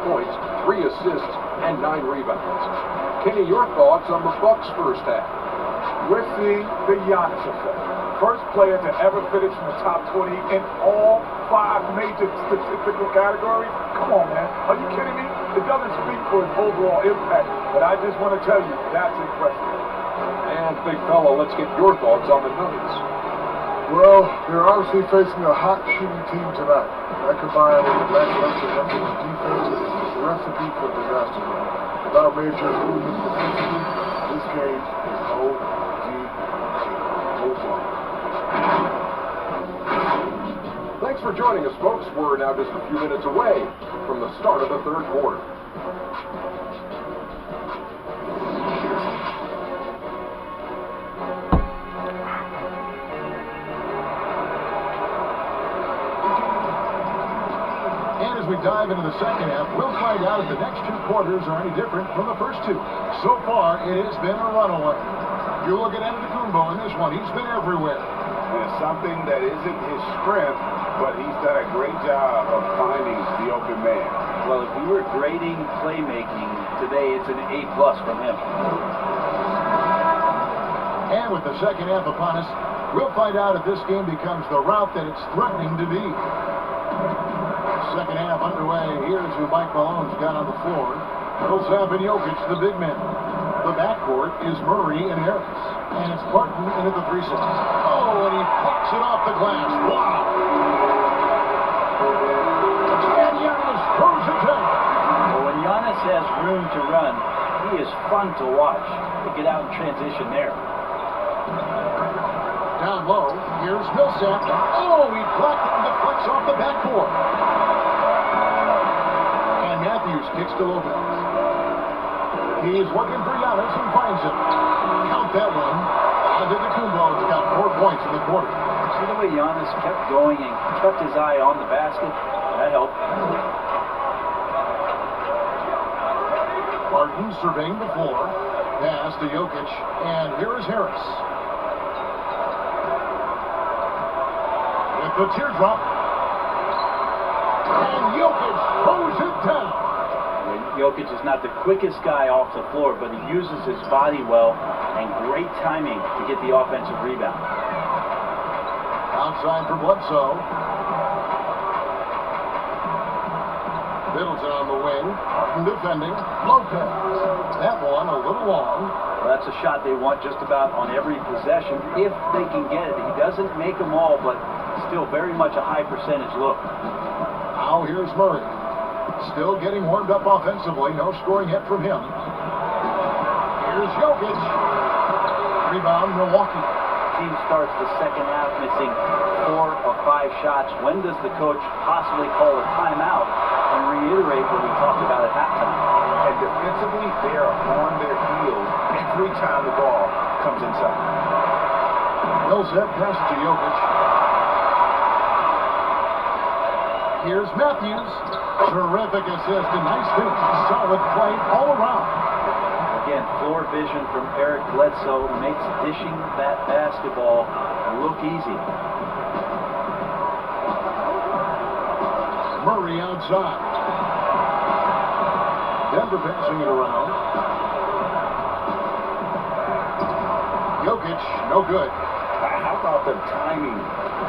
points, 3 assists, and 9 rebounds. Kenny, your thoughts on the Bucks' first half? We're seeing the Giannis effect. First player to ever finish in the top 20 in all 5 major statistical categories. Come on, man. Are you kidding me? It doesn't speak for his overall impact, but I just want to tell you, that's impressive. And big fella, let's get your thoughts on the Nuggets. Well, they're obviously facing a hot shooting team tonight. That combined with the lackluster effort on defense is a recipe for disaster. Without major improvements defensively, this game is OD. Thanks for joining us, folks. We're now just a few minutes away from the start of the third quarter. And as we dive into the second half, we'll find out if the next 2 quarters are any different from the first 2. So far, it has been a runaway. You look at Antetokounmpo in this one, he's been everywhere. And something that isn't his strength, but he's done a great job of finding the open man. Well, if we were grading playmaking today, it's an A+ from him. And with the second half upon us, we'll find out if this game becomes the route that it's threatening to be. Second half underway. Here's who Mike Malone's got on the floor. Millsap and Jokic, the big men. The backcourt is Murray and Harris. And it's Barton in at the 3 slot. Oh, and he pucks it off the glass. Wow! And Giannis throws it down. Well, when Giannis has room to run, he is fun to watch. They get out in transition there. Down low, here's Millsap. Oh, he blocked it and deflects off the backboard. And Matthews kicks to Lopez. He's looking for Giannis and finds him. Count that one. Antetokounmpo's got 4 points in the quarter. See the way Giannis kept going and kept his eye on the basket? That helped. Barton surveying the floor. Pass to Jokic. And here is Harris. With the teardrop. And Jokic throws it down. Jokic is not the quickest guy off the floor, but he uses his body well and great timing to get the offensive rebound. Outside for Bledsoe. Middleton on the wing. Martin defending. Lopez. That one a little long. Well, that's a shot they want just about on every possession if they can get it. He doesn't make them all, but still very much a high percentage look. Now here's Murray. Still getting warmed up offensively. No scoring hit from him. Here's Jokic. Rebound, Milwaukee. Team starts the second half missing 4 of 5 shots. When does the coach possibly call a timeout and reiterate what we talked about at halftime? And defensively, they are on their heels every time the ball comes inside. Millsap passes to Jokic. Here's Matthews. Terrific assist and nice finish. Solid play all around. Again, floor vision from Eric Bledsoe makes dishing that basketball look easy. Murray outside. Denver passing it around. Jokic, no good. How about the timing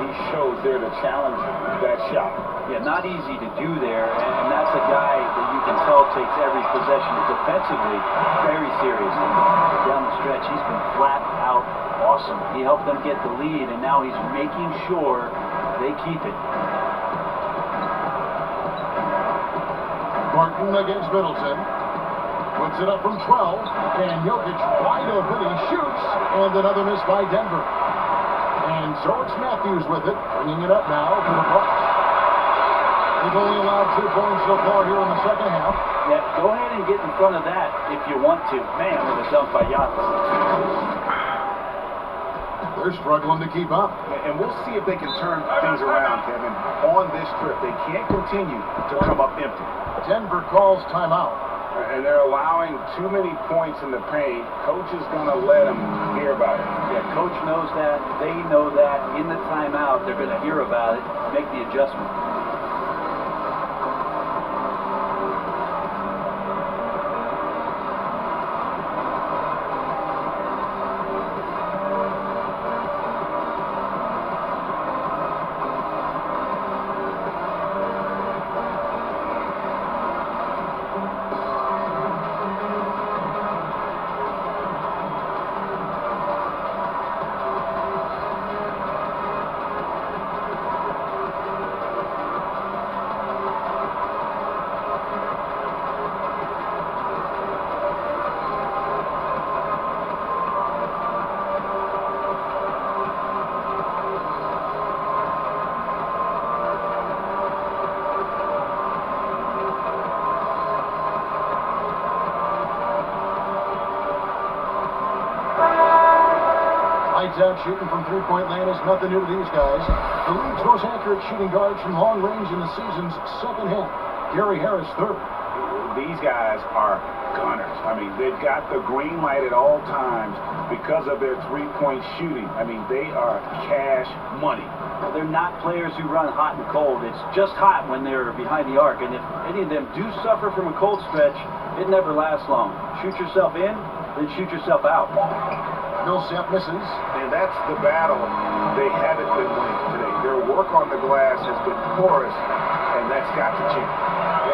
he shows there to challenge that shot? Yeah, not easy to do there, and that's a guy that you can tell takes every possession defensively very seriously. Down the stretch, he's been flat out awesome. He helped them get the lead, and now he's making sure they keep it. Barton against Middleton. Puts it up from 12, and Jokic wide open. He shoots, and another miss by Denver. And so it's Matthews with it, bringing it up now to the Bucks. He's only allowed 2 points so far here in the second half. Yeah, go ahead and get in front of that if you want to. Man, with a dunk by Giannis. They're struggling to keep up. And we'll see if they can turn things around, Kevin, on this trip. They can't continue to come up empty. Denver calls timeout. And they're allowing too many points in the paint. Coach is going to let them hear about it. Yeah, coach knows that. They know that. In the timeout, they're going to hear about it, make the adjustment. Lights out shooting from three-point land is nothing new to these guys. The league's most accurate shooting guards from long range in the season's second half. Gary Harris, third. These guys are gunners. I mean, they've got the green light at all times because of their three-point shooting. I mean, they are cash money. Well, they're not players who run hot and cold. It's just hot when they're behind the arc. And if any of them do suffer from a cold stretch, it never lasts long. Shoot yourself in, then shoot yourself out. Millsap misses. And that's the battle they haven't been winning today. Their work on the glass has been porous, and that's got to change.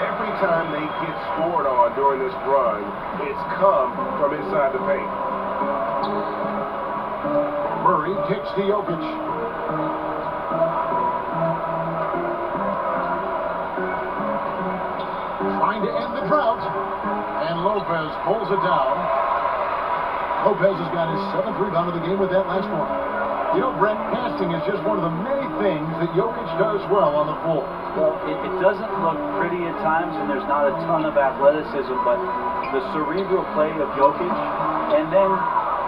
Every time they get scored on during this run, it's come from inside the paint. Murray kicks to Jokic. Trying to end the drought, and Lopez pulls it down. Lopez has got his 7th rebound of the game with that last one. You know, Brent, passing is just one of the many things that Jokic does well on the floor. Well, it doesn't look pretty at times, and there's not a ton of athleticism, but the cerebral play of Jokic, and then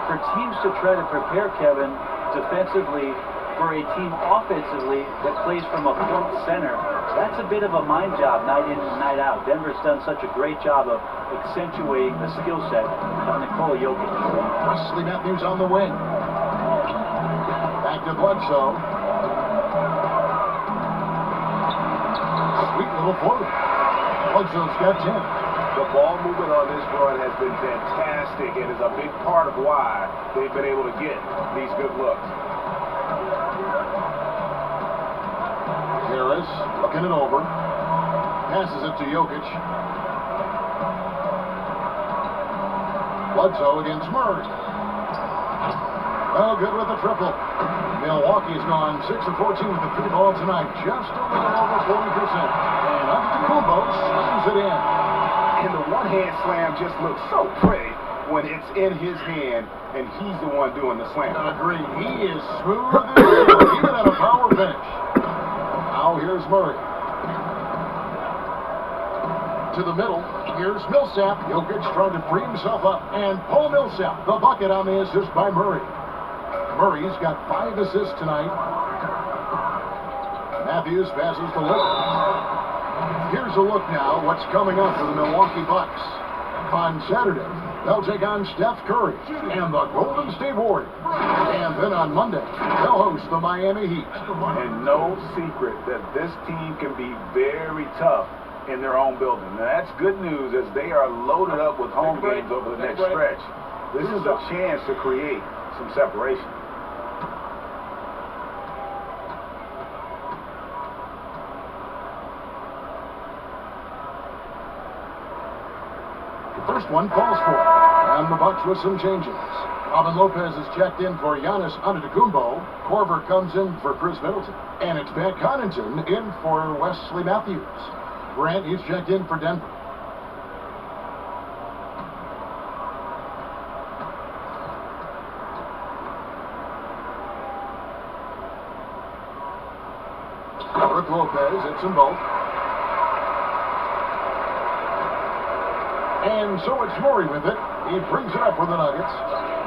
for teams to try to prepare Kevin defensively for a team offensively that plays from a point center, that's a bit of a mind job night in and night out. Denver's done such a great job of accentuating the skill set of Nikola Jokic. Wesley Matthews on the wing. Back to Bledsoe. Sweet little floater. Bledsoe's got 10. The ball movement on this run has been fantastic and is a big part of why they've been able to get these good looks. Harris looking it over. Passes it to Jokic. Bledsoe against Murray. Oh, good with the triple. Milwaukee's gone 6 of 14 with the free ball tonight. Just a little over 40%. And Antetokounmpo slams it in. And the one-hand slam just looks so pretty when it's in his hand and he's the one doing the slam. I agree. He is smooth as silk, even at a power finish. Now here's Murray. To the middle. Here's Millsap. Jokic trying to free himself up. And Paul Millsap, the bucket on the assist by Murray. Murray's got 5 assists tonight. Matthews passes to Lopez. Here's a look now what's coming up for the Milwaukee Bucks. On Saturday, they'll take on Steph Curry and the Golden State Warriors. And then on Monday, they'll host the Miami Heat. And no secret that this team can be very tough in their own building. Now, that's good news as they are loaded up with home games over the next stretch. This is a chance to create some separation. First one falls for it. And the Bucks with some changes. Robin Lopez is checked in for Giannis Antetokounmpo. Korver comes in for Chris Middleton. And it's Pat Connaughton in for Wesley Matthews. Grant, he's checked in for Denver. Brook Lopez hits them both. And so it's Murray with it. He brings it up for the Nuggets.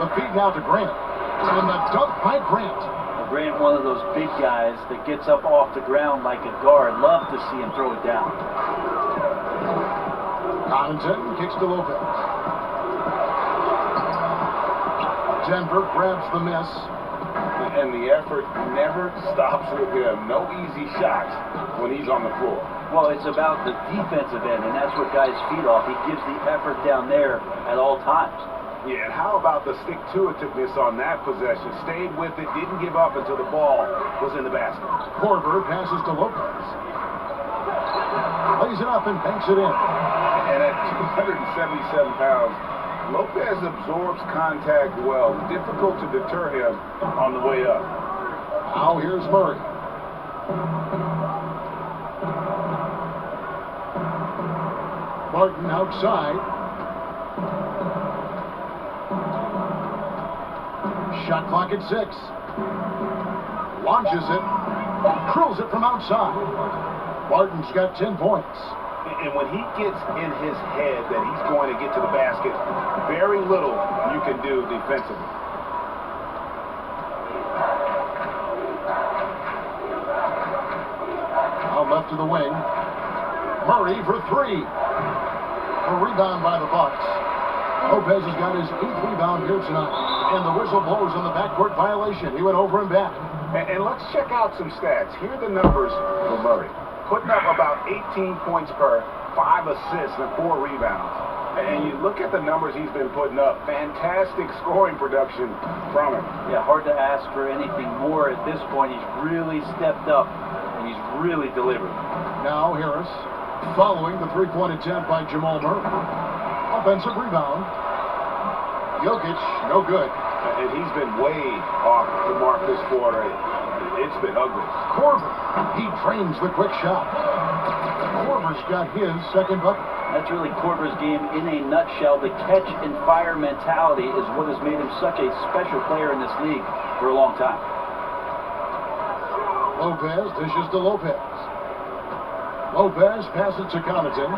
The feed now to Grant. And the dunk by Grant. Well, Grant, one of those big guys that gets up off the ground like a guard. Love to see him throw it down. Connaughton kicks to Lopez. Denver grabs the miss. And the effort never stops with him. No easy shots when he's on the floor. Well, it's about the defensive end, and that's what guys feed off. He gives the effort down there at all times. Yeah, and how about the stick-to-itiveness on that possession? Stayed with it, didn't give up until the ball was in the basket. Korver passes to Lopez. Lays it up and banks it in. And at 277 pounds, Lopez absorbs contact well. Difficult to deter him on the way up. Now here's Murray. Martin outside. Shot clock at 6. Launches it. Drills it from outside. Martin's got 10 points. And when he gets in his head that he's going to get to the basket, very little you can do defensively. left of the wing. Murray for three. A rebound by the Bucks. Lopez has got his 8th rebound here tonight. And the whistle blows on the backcourt violation. He went over and back. And let's check out some stats. Here are the numbers for Murray. Putting up about 18 points per, 5 assists and 4 rebounds. And you look at the numbers he's been putting up. Fantastic scoring production from him. Yeah, hard to ask for anything more at this point. He's really stepped up, and he's really delivered. Now Harris, following the three-point attempt by Jamal Murray. Offensive rebound. Jokic, no good. And he's been way off the mark this quarter. It's been ugly. Korver, he drains the quick shot. Korver's got his second bucket. That's really Korver's game in a nutshell. The catch and fire mentality is what has made him such a special player in this league for a long time. Lopez dishes to Lopez. Lopez passes to Connaughton.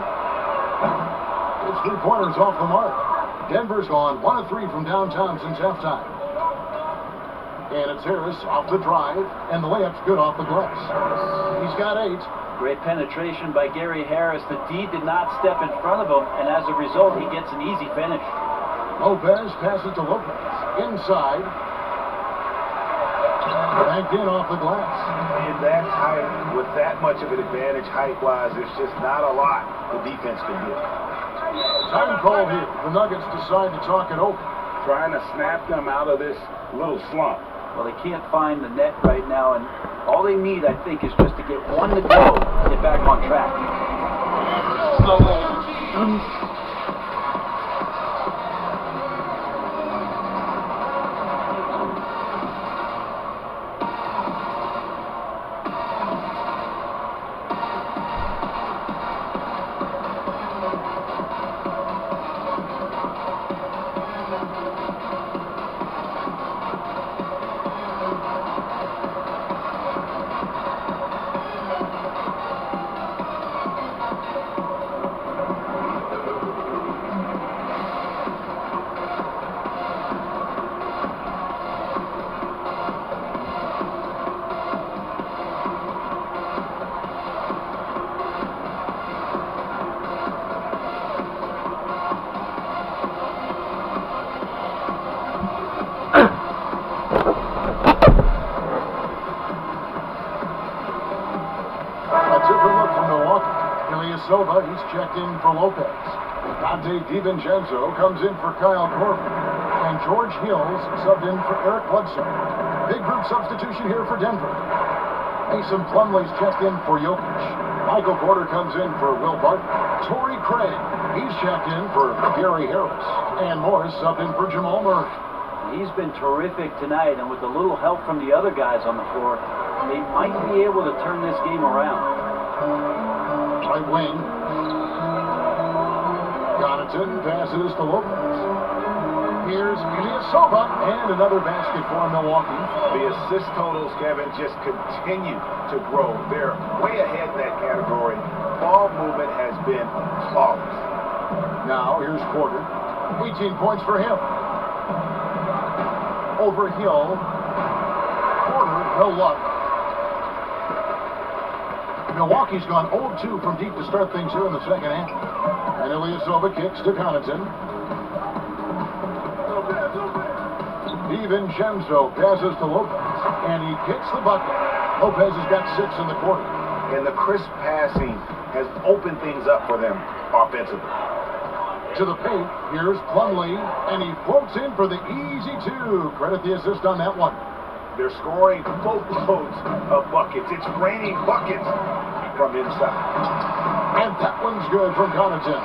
His three-pointers off the mark. Denver's gone 1 of 3 from downtown since halftime. And it's Harris off the drive, and the layup's good off the glass. He's got 8. Great penetration by Gary Harris. The D did not step in front of him, and as a result, he gets an easy finish. Lopez passes to Lopez. Inside. Banked in off the glass. In that height, with that much of an advantage height-wise, there's just not a lot the defense can do. Time call here. The Nuggets decide to talk it over. Trying to snap them out of this little slump. Well, they can't find the net right now, and all they need, I think, is just to get one to go, get back on track. Silva, he's checked in for Lopez. Dante DiVincenzo comes in for Kyle Korver. And George Hills subbed in for Eric Bledsoe. Big group substitution here for Denver. Mason Plumlee's checked in for Jokic. Michael Porter comes in for Will Barton. Torrey Craig, he's checked in for Gary Harris. And Morris subbed in for Jamal Murray. He's been terrific tonight, and with a little help from the other guys on the floor, they might be able to turn this game around. Right wing. Connaughton passes to Lopez. Here's Ilyasova, and another basket for Milwaukee. The assist totals, Kevin, just continue to grow. They're way ahead in that category. Ball movement has been flawless. Now, here's Porter. 18 points for him. Over Hill. Porter, no luck. Milwaukee's gone 0-2 from deep to start things here in the second half. And Ilyasova kicks to Connaughton. DiVincenzo passes to Lopez, and he kicks the bucket. Lopez has got 6 in the quarter. And the crisp passing has opened things up for them offensively. To the paint, here's Plumlee, and he floats in for the easy 2. Credit the assist on that one. They're scoring boatloads of buckets. It's raining buckets from inside. And that one's good from Connaughton.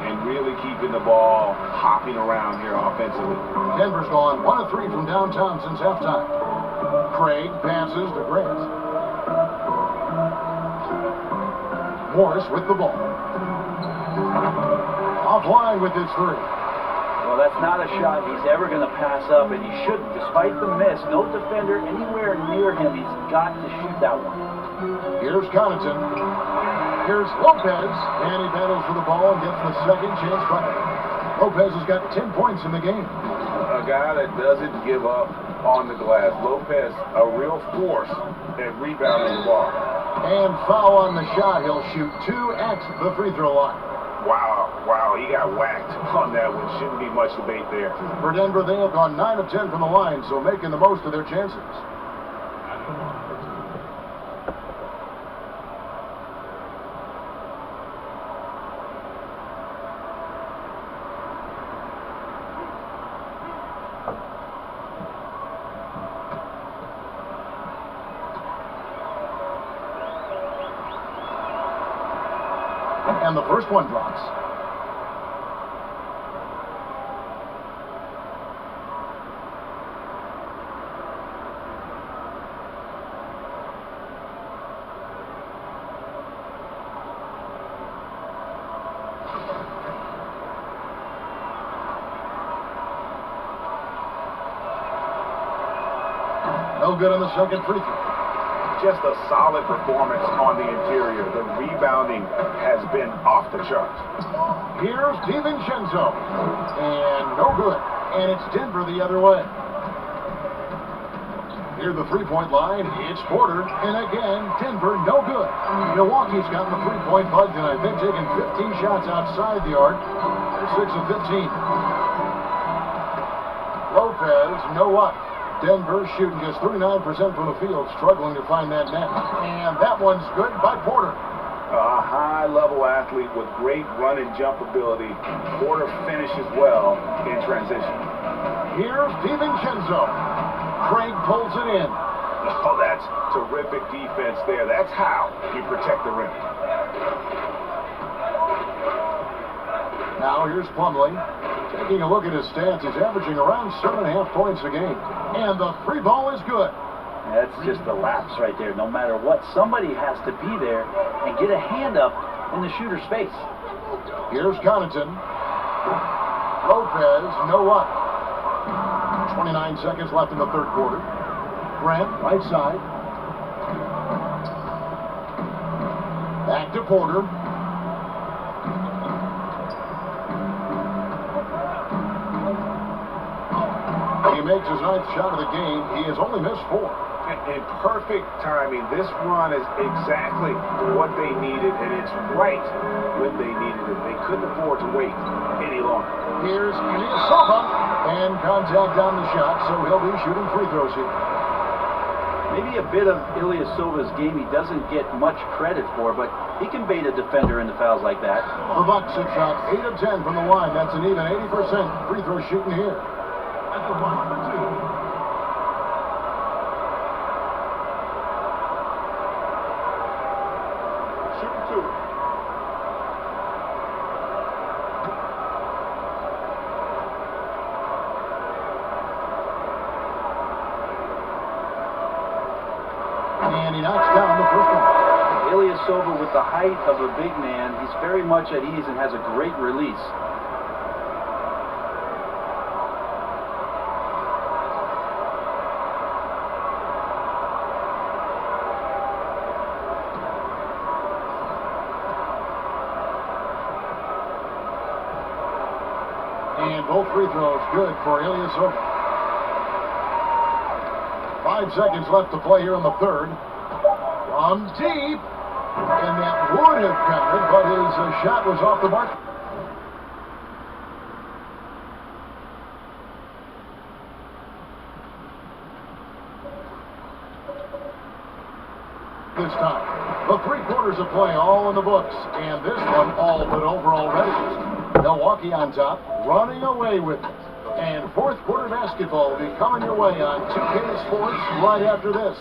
And really keeping the ball hopping around here offensively. Denver's gone 1 of 3 from downtown since halftime. Craig passes to Grant. Morris with the ball. Offline with his 3. Well, that's not a shot he's ever going to pass up, and he shouldn't. Despite the miss, no defender anywhere near him. He's got to shoot that one. Here's Connaughton. Here's Lopez, and he battles for the ball and gets the second chance bucket. Lopez has got 10 points in the game. A guy that doesn't give up on the glass. Lopez, a real force at rebounding the ball. And foul on the shot. He'll shoot 2 at the free throw line. Wow, he got whacked on that one. Shouldn't be much debate there. For Denver, they have gone 9 of 10 from the line, so making the most of their chances. And the first one drops. No good on the second free throw. Just a solid performance on the interior. The rebounding has been off the charts. Here's DiVincenzo. And no good. And it's Denver the other way. Near the three-point line, it's Porter. And again, Denver no good. Milwaukee's gotten the three-point bug tonight. They've taken 15 shots outside the arc. They're 6 of 15. Lopez, no luck. Denver shooting just 39% from the field, struggling to find that net. And that one's good by Porter. A high-level athlete with great run and jump ability. Porter finishes well in transition. Here's DiVincenzo. Craig pulls it in. Oh, that's terrific defense there. That's how you protect the rim. Now here's Plumlee. Taking a look at his stats, he's averaging around 7.5 points a game. And the free ball is good. That's just a lapse right there. No matter what, somebody has to be there and get a hand up in the shooter's face. Here's Connaughton. Lopez, no luck. 29 seconds left in the third quarter. Grant, right side. Back to Porter. He makes his 9th shot of the game. He has only missed 4. In perfect timing. This run is exactly what they needed, and it's right when they needed it. They couldn't afford to wait any longer. Here's Ilyasova, and contact on the shot, so he'll be shooting free throws here. Maybe a bit of Ilyasova's game he doesn't get much credit for, but he can bait a defender into fouls like that. The Bucks have shot 8 of 10 from the line. That's an even 80% free throw shooting here. At the line for 2. Shooting 2. And he knocks down the first one. Ilyasova, with the height of a big man, he's very much at ease and has a great release. And both free throws good for Ilyasova. 5 seconds left to play here in the third. From deep. And that would have counted, but his shot was off the mark. This time. The 3 quarters of play all in the books. And this one all but over already. Milwaukee on top, running away with it. And fourth quarter basketball will be coming your way on 2K Sports right after this.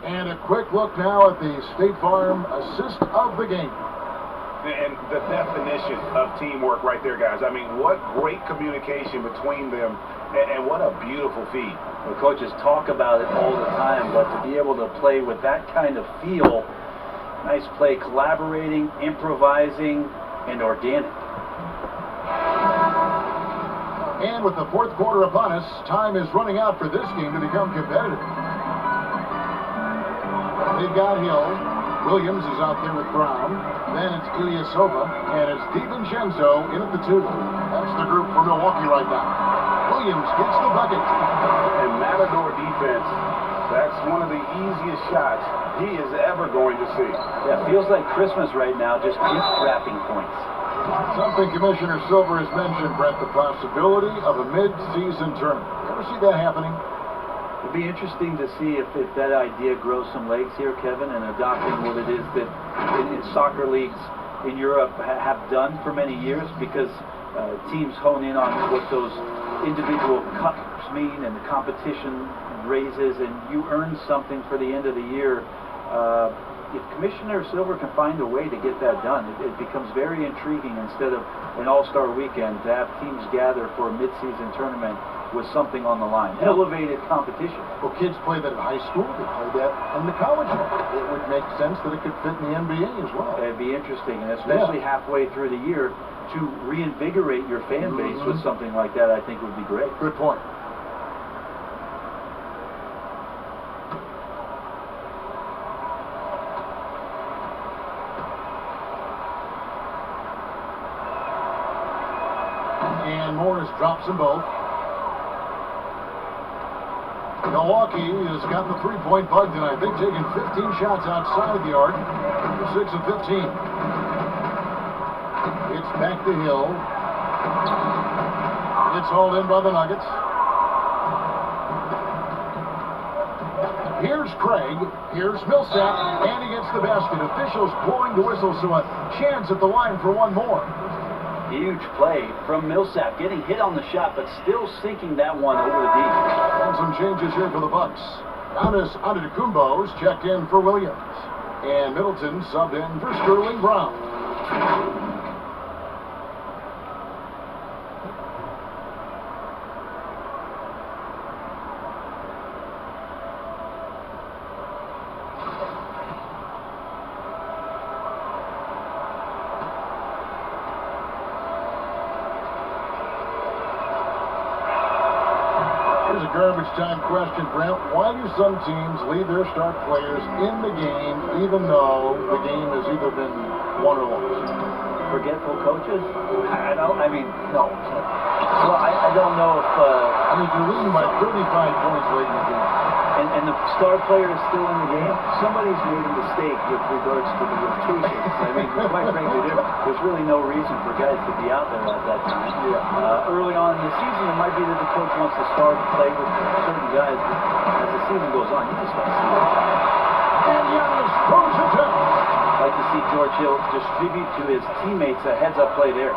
And a quick look now at the State Farm assist of the game. And the definition of teamwork right there, guys. I mean, what great communication between them, and what a beautiful feed. The coaches talk about it all the time, but to be able to play with that kind of feel, nice play, collaborating, improvising, and organic. And with the fourth quarter upon us, time is running out for this game to become competitive. They've got Hill. Williams is out there with Brown. Then it's Ilyasova, and it's DiVincenzo in at the 2. That's the group for Milwaukee right now. Williams gets the bucket. And Matador defense, that's one of the easiest shots he is ever going to see. Yeah, feels like Christmas right now, just gift wrapping points. Something Commissioner Silver has mentioned, Brett, the possibility of a mid-season tournament. You ever see that happening? It'll be interesting to see if that idea grows some legs here, Kevin, and adopting what it is that in soccer leagues in Europe have done for many years, because teams hone in on what those individual cups mean and the competition raises, and you earn something for the end of the year. If Commissioner Silver can find a way to get that done, it becomes very intriguing, instead of an all-star weekend, to have teams gather for a mid-season tournament with something on the line. Elevated competition. Well, kids play that in high school. They play that in the college level. It would make sense that it could fit in the NBA as well. It'd be interesting, and especially halfway through the year, to reinvigorate your fan base with something like that, I think would be great. Good point. And Morris drops them both. Milwaukee has gotten the three-point bug tonight. They've taken 15 shots outside the arc. 6 of 15. It's back to Hill. It's hauled in by the Nuggets. Here's Craig. Here's Millsap. And he gets the basket. Officials blowing the whistle, so a chance at the line for one more. Huge play from Millsap, getting hit on the shot, but still sinking that one over the deep. And some changes here for the Bucks. Giannis Antetokounmpo's checked in for Williams. And Middleton subbed in for Sterling Brown. Here's a garbage time question, Brent. Why do some teams leave their star players in the game even though the game has either been won or lost? Forgetful coaches? I mean, No. well, I don't know if, I mean, you're leading by 35 points late in the game. and the star player is still in the game, somebody's made a mistake with regards to the rotations. I mean, quite frankly, there's really no reason for guys to be out there at that time. Early on in the season, it might be that the coach wants to start to play with certain guys, but as the season goes on, you just don't see that. And Giannis throws it down. Like to see George Hill distribute to his teammates a heads-up play there.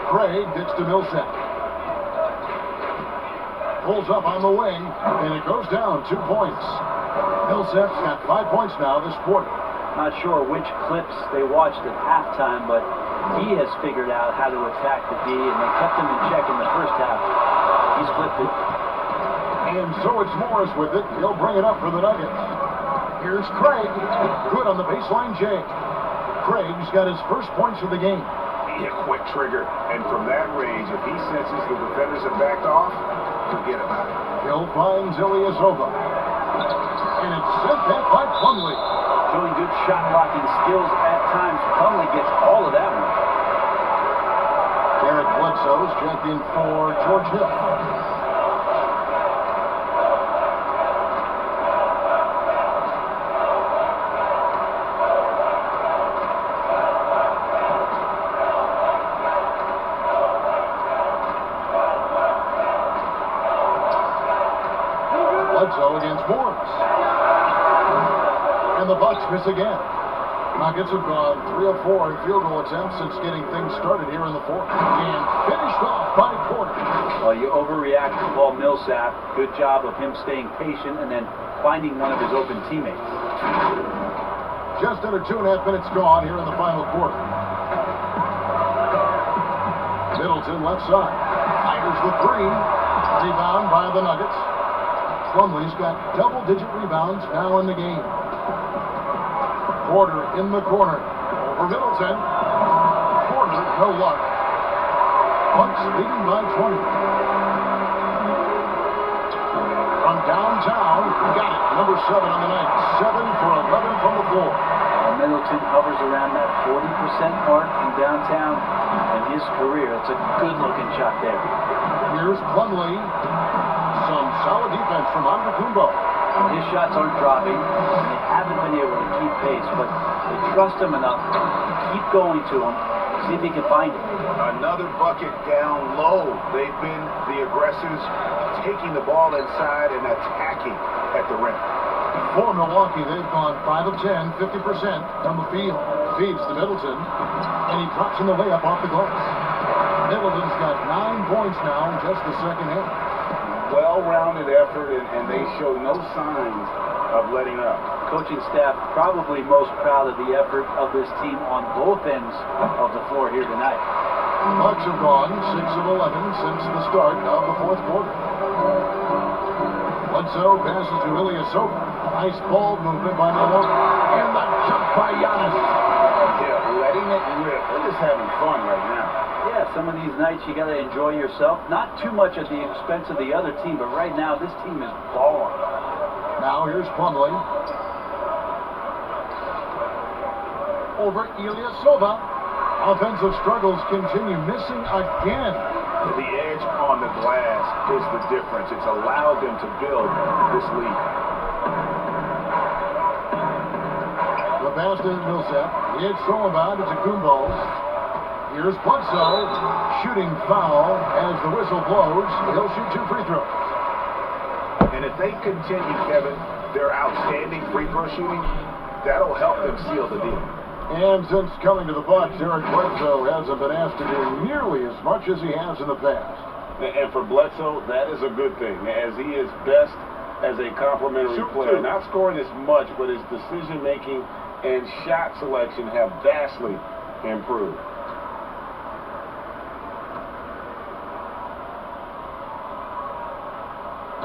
Craig gets to Millsap. Pulls up on the wing, and it goes down 2 points. Millsap's got 5 points now this quarter. Not sure which clips they watched at halftime, but he has figured out how to attack the D, and they kept him in check in the first half. He's flipped it. And so it's Morris with it. He'll bring it up for the Nuggets. Here's Craig. Good on the baseline J. Craig's got his first points of the game. A quick trigger, and from that range, if he senses the defenders have backed off, forget about it. Hill finds Ilyasova. And it's sent back by Plumlee. Showing good shot blocking skills at times. Plumlee gets all of that one. Garrett Bledsoe's checked in for George Hill. Bledsoe against Morris. And the Bucks miss again. Nuggets have gone 3 of 4 in field goal attempts since getting things started here in the fourth. And finished off by Porter. Well, you overreact to Paul Millsap. Good job of him staying patient and then finding one of his open teammates. Just under 2.5 minutes gone here in the final quarter. Middleton left side. Fires the 3. Rebound by the Nuggets. Plumlee's got double-digit rebounds now in the game. Porter in the corner. Over Middleton. Porter, no luck. Bucks leading by 20. From downtown, got it. number 7 on the night. 7 for 11 from the floor. Middleton hovers around that 40% mark from downtown in his career. It's a good-looking shot there. Here's Plumlee. Some solid defense from Antetokounmpo. His shots aren't dropping, and they haven't been able to keep pace, but they trust him enough to keep going to him, see if he can find it. Another bucket down low. They've been the aggressors, taking the ball inside and attacking at the rim. For Milwaukee, they've gone 5 of 10, 50% from the field. Feeds to Middleton, and he drops in the layup off the glass. Middleton's got 9 points now in just the second half. Well-rounded effort, and they show no signs of letting up. Coaching staff probably most proud of the effort of this team on both ends of the floor here tonight. Bucks have gone 6 of 11 since the start of the fourth quarter. Bledsoe passes to Ilyasova. Nice ball movement by Milwaukee. And the jump by Giannis. Yeah, letting it rip. They're just having fun right now. Yeah, some of these nights you got to enjoy yourself. Not too much at the expense of the other team, but right now this team is balling. Now here's Plumlee. Over Ilyasova. Offensive struggles continue. Missing again. The edge on the glass is the difference. It's allowed them to build this lead. The pass to Millsap. It's thrown by Antetokounmpo. Here's Bledsoe. Shooting foul as the whistle blows. He'll shoot 2 free throws. And if they continue, Kevin, their outstanding free throw shooting, that'll help them seal the deal. And since coming to the Bucks, Eric Bledsoe hasn't been asked to do nearly as much as he has in the past. And for Bledsoe, that is a good thing, as he is best as a complementary player. Not scoring as much, but his decision-making and shot selection have vastly improved.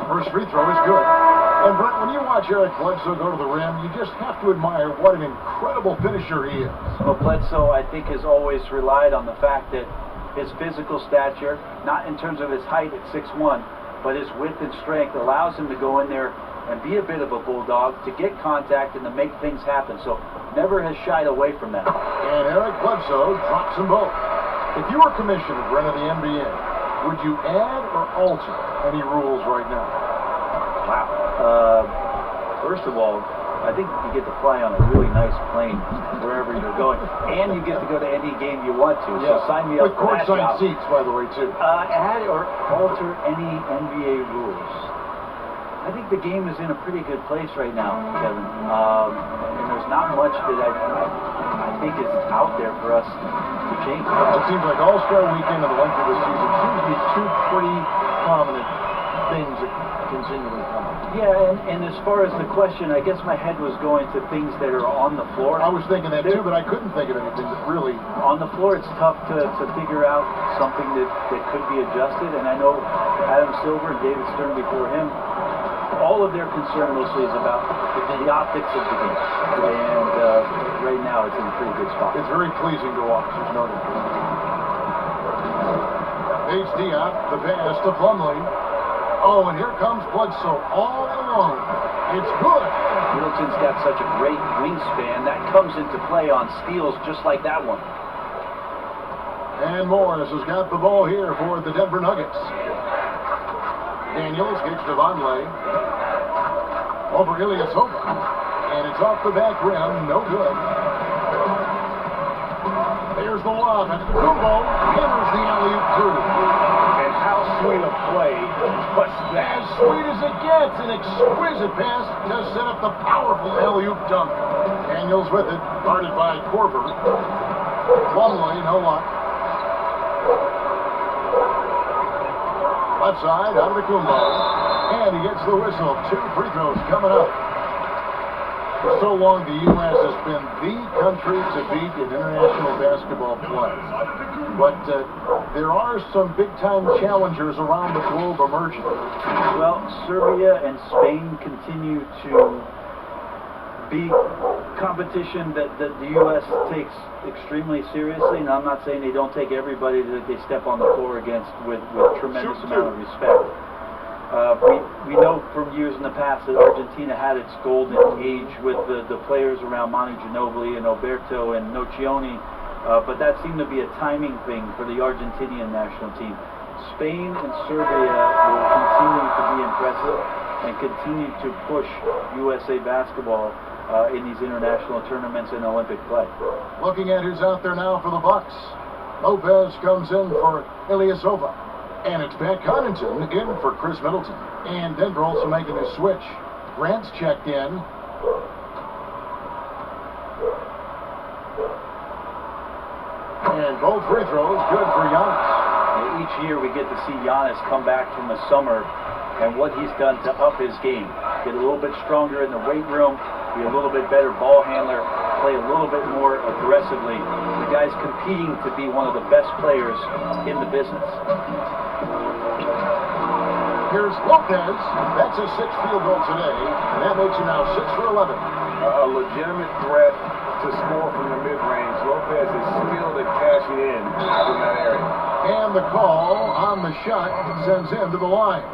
First free throw is good. And Brent, when you watch Eric Bledsoe go to the rim, you just have to admire what an incredible finisher he is. Well, Bledsoe, I think, has always relied on the fact that his physical stature, not in terms of his height at 6'1", but his width and strength allows him to go in there and be a bit of a bulldog, to get contact and to make things happen. So never has shied away from that. And Eric Bledsoe drops them both. If you were commissioner, Brent, of the NBA, would you add or alter any rules right now? Wow. First of all, I think you get to fly on a really nice plane wherever you're going, and you get to go to any game you want to. So sign me up for that job. With courtside seats, by the way, too. Add or alter any NBA rules. I think the game is in a pretty good place right now, Kevin. And there's not much that I think is out there for us to change. It seems like All-Star Weekend and the length of the season seems to be 2 pretty prominent things that continually come up. Yeah, and as far as the question, I guess my head was going to things that are on the floor. I was thinking that too, but I couldn't think of anything that really... On the floor, it's tough to figure out something that could be adjusted, and I know Adam Silver and David Stern before him, all of their concern mostly is about the optics of the game. And right now, it's in a pretty good spot. It's very pleasing to watch, there's no doubt. Paige Diop, the pass to Plumlee. Oh, and here comes Bledsoe all alone. It's good. Middleton's got such a great wingspan. That comes into play on steals just like that one. And Morris has got the ball here for the Denver Nuggets. Daniels gets to Vonleh. Over Ilyasova. And it's off the back rim. No good. There's the lob. Antetokounmpo hammers the alley-oop through. And how sweet a play was that? As sweet as it gets. An exquisite pass to set up the powerful alley-oop dunk. Daniels with it. Guarded by Korver. Plumlee, no luck. Left side, Antetokounmpo. And he gets the whistle. 2 free throws coming up. For so long, the U.S. has been the country to beat in international basketball play. But there are some big-time challengers around the globe emerging. Well, Serbia and Spain continue to be competition that the U.S. takes extremely seriously. And I'm not saying they don't take everybody that they step on the floor against with tremendous amount of respect. We know from years in the past that Argentina had its golden age with the players around Manu Ginobili and Alberto and Nocioni, but that seemed to be a timing thing for the Argentinian national team. Spain and Serbia will continue to be impressive and continue to push USA basketball in these international tournaments and Olympic play. Looking at who's out there now for the Bucks. Lopez comes in for Ilyasova. And it's Pat Connaughton in for Chris Middleton. And Denver also making a switch. Grant's checked in. And both free throws good for Giannis. Each year we get to see Giannis come back from the summer and what he's done to up his game. Get a little bit stronger in the weight room, be a little bit better ball handler, play a little bit more aggressively. The guy's competing to be one of the best players in the business. Here's Lopez. That's his 6th field goal today, and that makes him now 6 for 11. A legitimate threat to score from the mid-range. Lopez is skilled at cashing in from that area. And the call on the shot sends him to the line.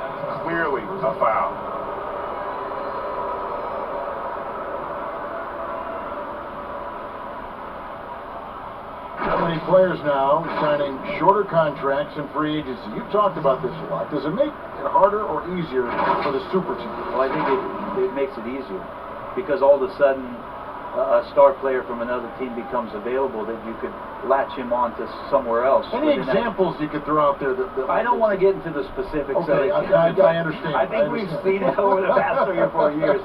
Clearly a foul. Many players now signing shorter contracts in free agency. You've talked about this a lot. Does it make it harder or easier for the super team? Well, I think it makes it easier because all of a sudden a star player from another team becomes available that you could latch him on to somewhere else. Any examples you could throw out there? I don't want to get into the specifics. Okay, I understand. I think we've seen it over the past 3 or 4 years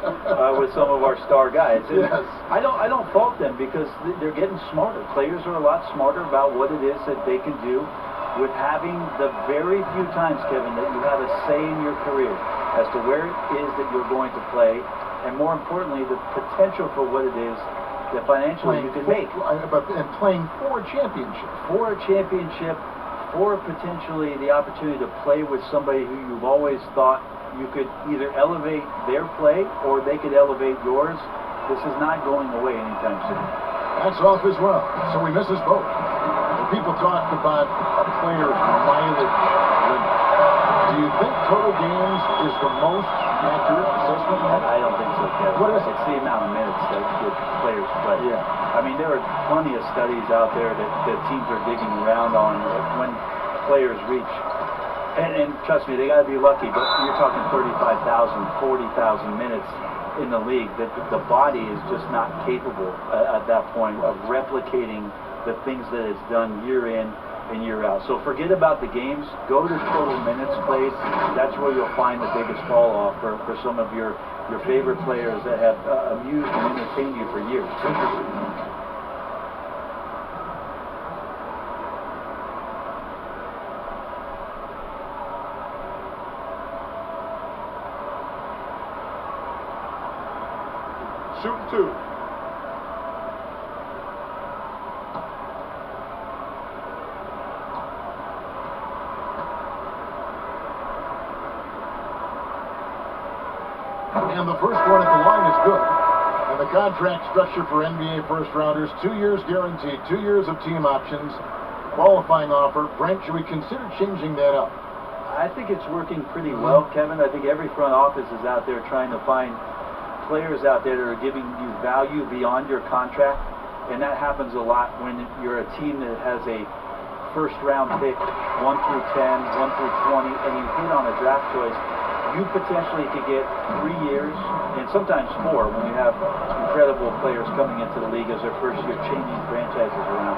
with some of our star guys. And yes. I don't fault them because they're getting smarter. Players are a lot smarter about what it is that they can do with having the very few times, Kevin, that you have a say in your career as to where it is that you're going to play, and more importantly, the potential for what it is that financially you can make. And playing for a championship. For a championship, for potentially the opportunity to play with somebody who you've always thought you could either elevate their play or they could elevate yours. This is not going away anytime soon. That's off as well, so we miss us both. When people talk about a player's mileage limit, do you think total games is the most accurate assessment? I don't think so, Kevin. What is it? It's the amount of minutes that players play. Yeah. I mean, there are plenty of studies out there that teams are digging around on when players reach. And trust me, they got to be lucky, but you're talking 35,000, 40,000 minutes in the league. That the body is just not capable at that point of replicating the things that it's done year in and year out. So forget about the games. Go to total minutes played. That's where you'll find the biggest fall off for some of your favorite players that have amused and entertained you for years. Shoot 2. And the first one at the line is good. And the contract structure for NBA first-rounders, 2 years guaranteed, 2 years of team options, qualifying offer. Brent, should we consider changing that up? I think it's working pretty well, Kevin. I think every front office is out there trying to find players out there that are giving you value beyond your contract. And that happens a lot when you're a team that has a first-round pick, 1 through 10, 1 through 20, and you hit on a draft choice. You potentially could get 3 years, and sometimes 4 when you have incredible players coming into the league as their first year changing franchises around.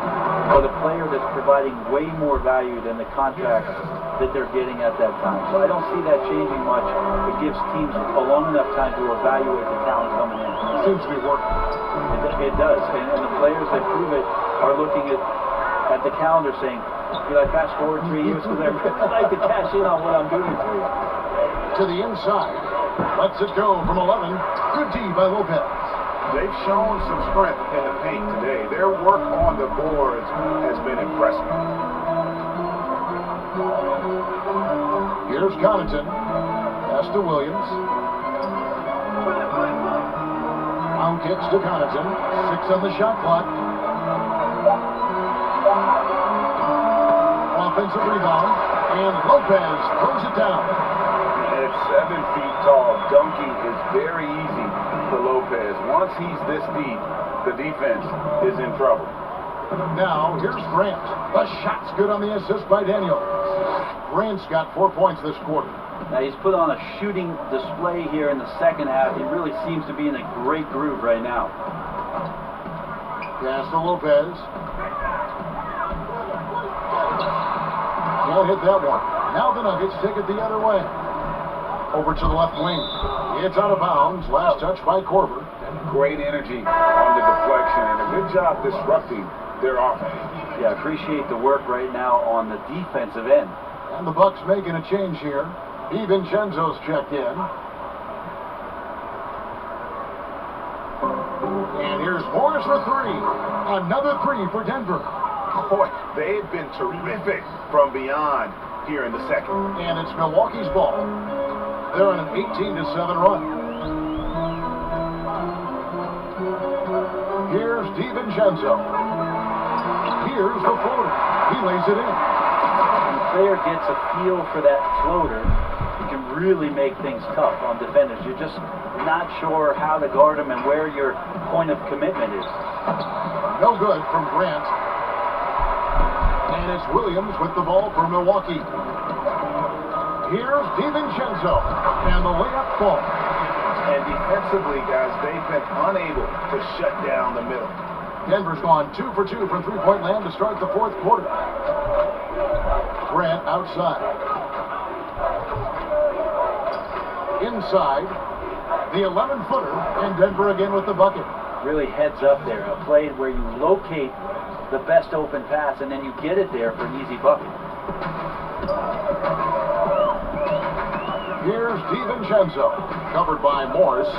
But a player that's providing way more value than the contract that they're getting at that time. So I don't see that changing much. It gives teams a long enough time to evaluate the talent coming in. It seems to be working. It does, and the players that prove it are looking at the calendar saying, "Could I fast forward 3 years because I really like to cash in on what I'm doing for you." To the inside, lets it go from 11. Good D by Lopez. They've shown some strength in the paint today. Their work on the boards has been impressive. Here's Connaughton. Pass to Williams. Round kicks to Connaughton. 6 on the shot clock. Offensive rebound. And Lopez throws it down. at 7 feet tall, dunking is very easy for Lopez. Once he's this deep, the defense is in trouble. Now, here's Grant. The shot's good on the assist by Daniel. Grant's got 4 points this quarter. Now he's put on a shooting display here in the second half. He really seems to be in a great groove right now. Pass to Lopez. Can't hit that one. Now the Nuggets take it the other way. Over to the left wing. It's out of bounds. Last touch by Korver. Great energy on the deflection and a good job disrupting their offense. Yeah, appreciate the work right now on the defensive end. And the Bucks making a change here. DiVincenzo's checked in. And here's Morris for three. Another three for Denver. Boy, they've been terrific from beyond here in the second. And it's Milwaukee's ball. They're on an 18-7 run. Here's DiVincenzo. Here's the floater. He lays it in. When the player gets a feel for that floater, you can really make things tough on defenders. You're just not sure how to guard them and where your point of commitment is. No good from Grant. And it's Williams with the ball for Milwaukee. Here's DiVincenzo. And the layup falls. And defensively, guys, they've been unable to shut down the middle. Denver's gone 2 for 2 from three-point land to start the fourth quarter. Grant outside. Inside, the 11-footer, and Denver again with the bucket. Really heads up there. A play where you locate the best open pass and then you get it there for an easy bucket. Here's DiVincenzo, covered by Morris.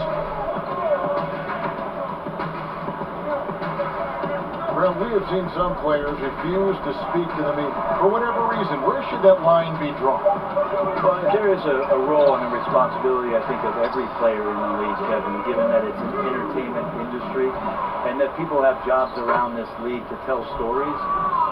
Well, we have seen some players refuse to speak to the media. For whatever reason, where should that line be drawn? Well, there is a role and a responsibility, I think, of every player in the league, Kevin, given that it's an entertainment industry and that people have jobs around this league to tell stories,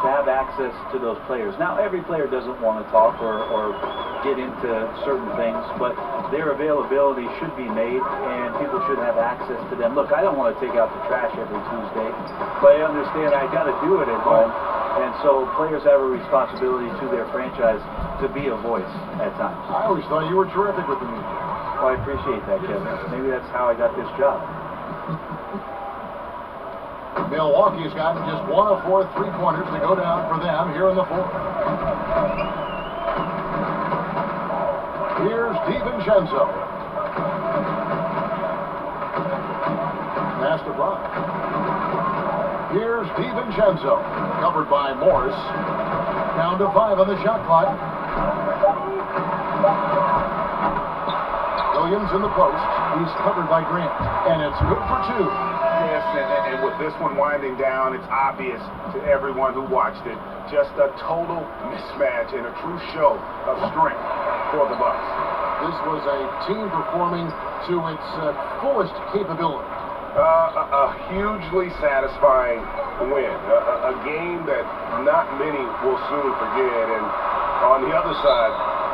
to have access to those players. Now, every player doesn't want to talk or get into certain things, but their availability should be made and people should have access to them. Look, I don't want to take out the trash every Tuesday, but I understand I got to do it at home, and so players have a responsibility to their franchise to be a voice at times. I always thought you were terrific with the media. Well, I appreciate that, Kevin. Maybe that's how I got this job. Milwaukee's gotten just 1 of 4 three-pointers to go down for them here in the fourth. Here's DiVincenzo. Pass to Brock. Here's DiVincenzo, covered by Morris. Down to 5 on the shot clock. Williams in the post. He's covered by Grant. And it's good for 2. Yes, and with this one winding down, it's obvious to everyone who watched it. Just a total mismatch and a true show of strength for the Bucks. This was a team performing to its fullest capability. A hugely satisfying win. A game that not many will soon forget. And on the other side,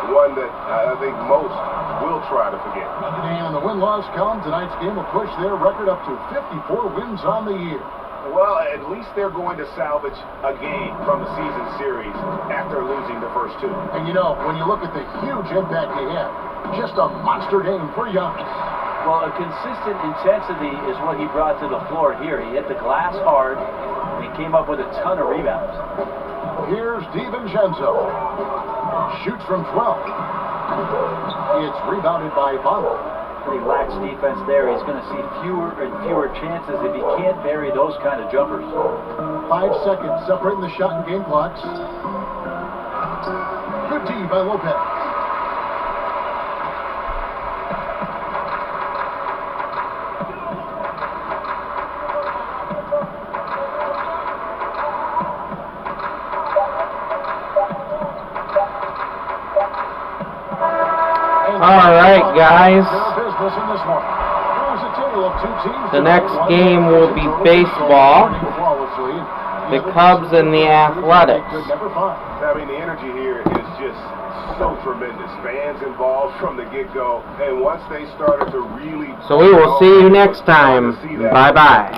one that I think most will try to forget. And the win-loss column, tonight's game will push their record up to 54 wins on the year. Well, at least they're going to salvage a game from the season series after losing the first 2. And you know, when you look at the huge impact he had, just a monster game for Giannis. Well, a consistent intensity is what he brought to the floor here. He hit the glass hard, and he came up with a ton of rebounds. Here's DiVincenzo. Shoots from 12. It's rebounded by Bottle. He lacks defense there. He's going to see fewer and fewer chances if he can't bury those kind of jumpers. 5 seconds separating the shot and game clocks. Good D by Lopez. All right, guys. The next game will be baseball. The Cubs and the Athletics. I mean, the energy here is just so tremendous. Fans involved from the get-go, and once they started to really... So we will see you next time. Bye-bye.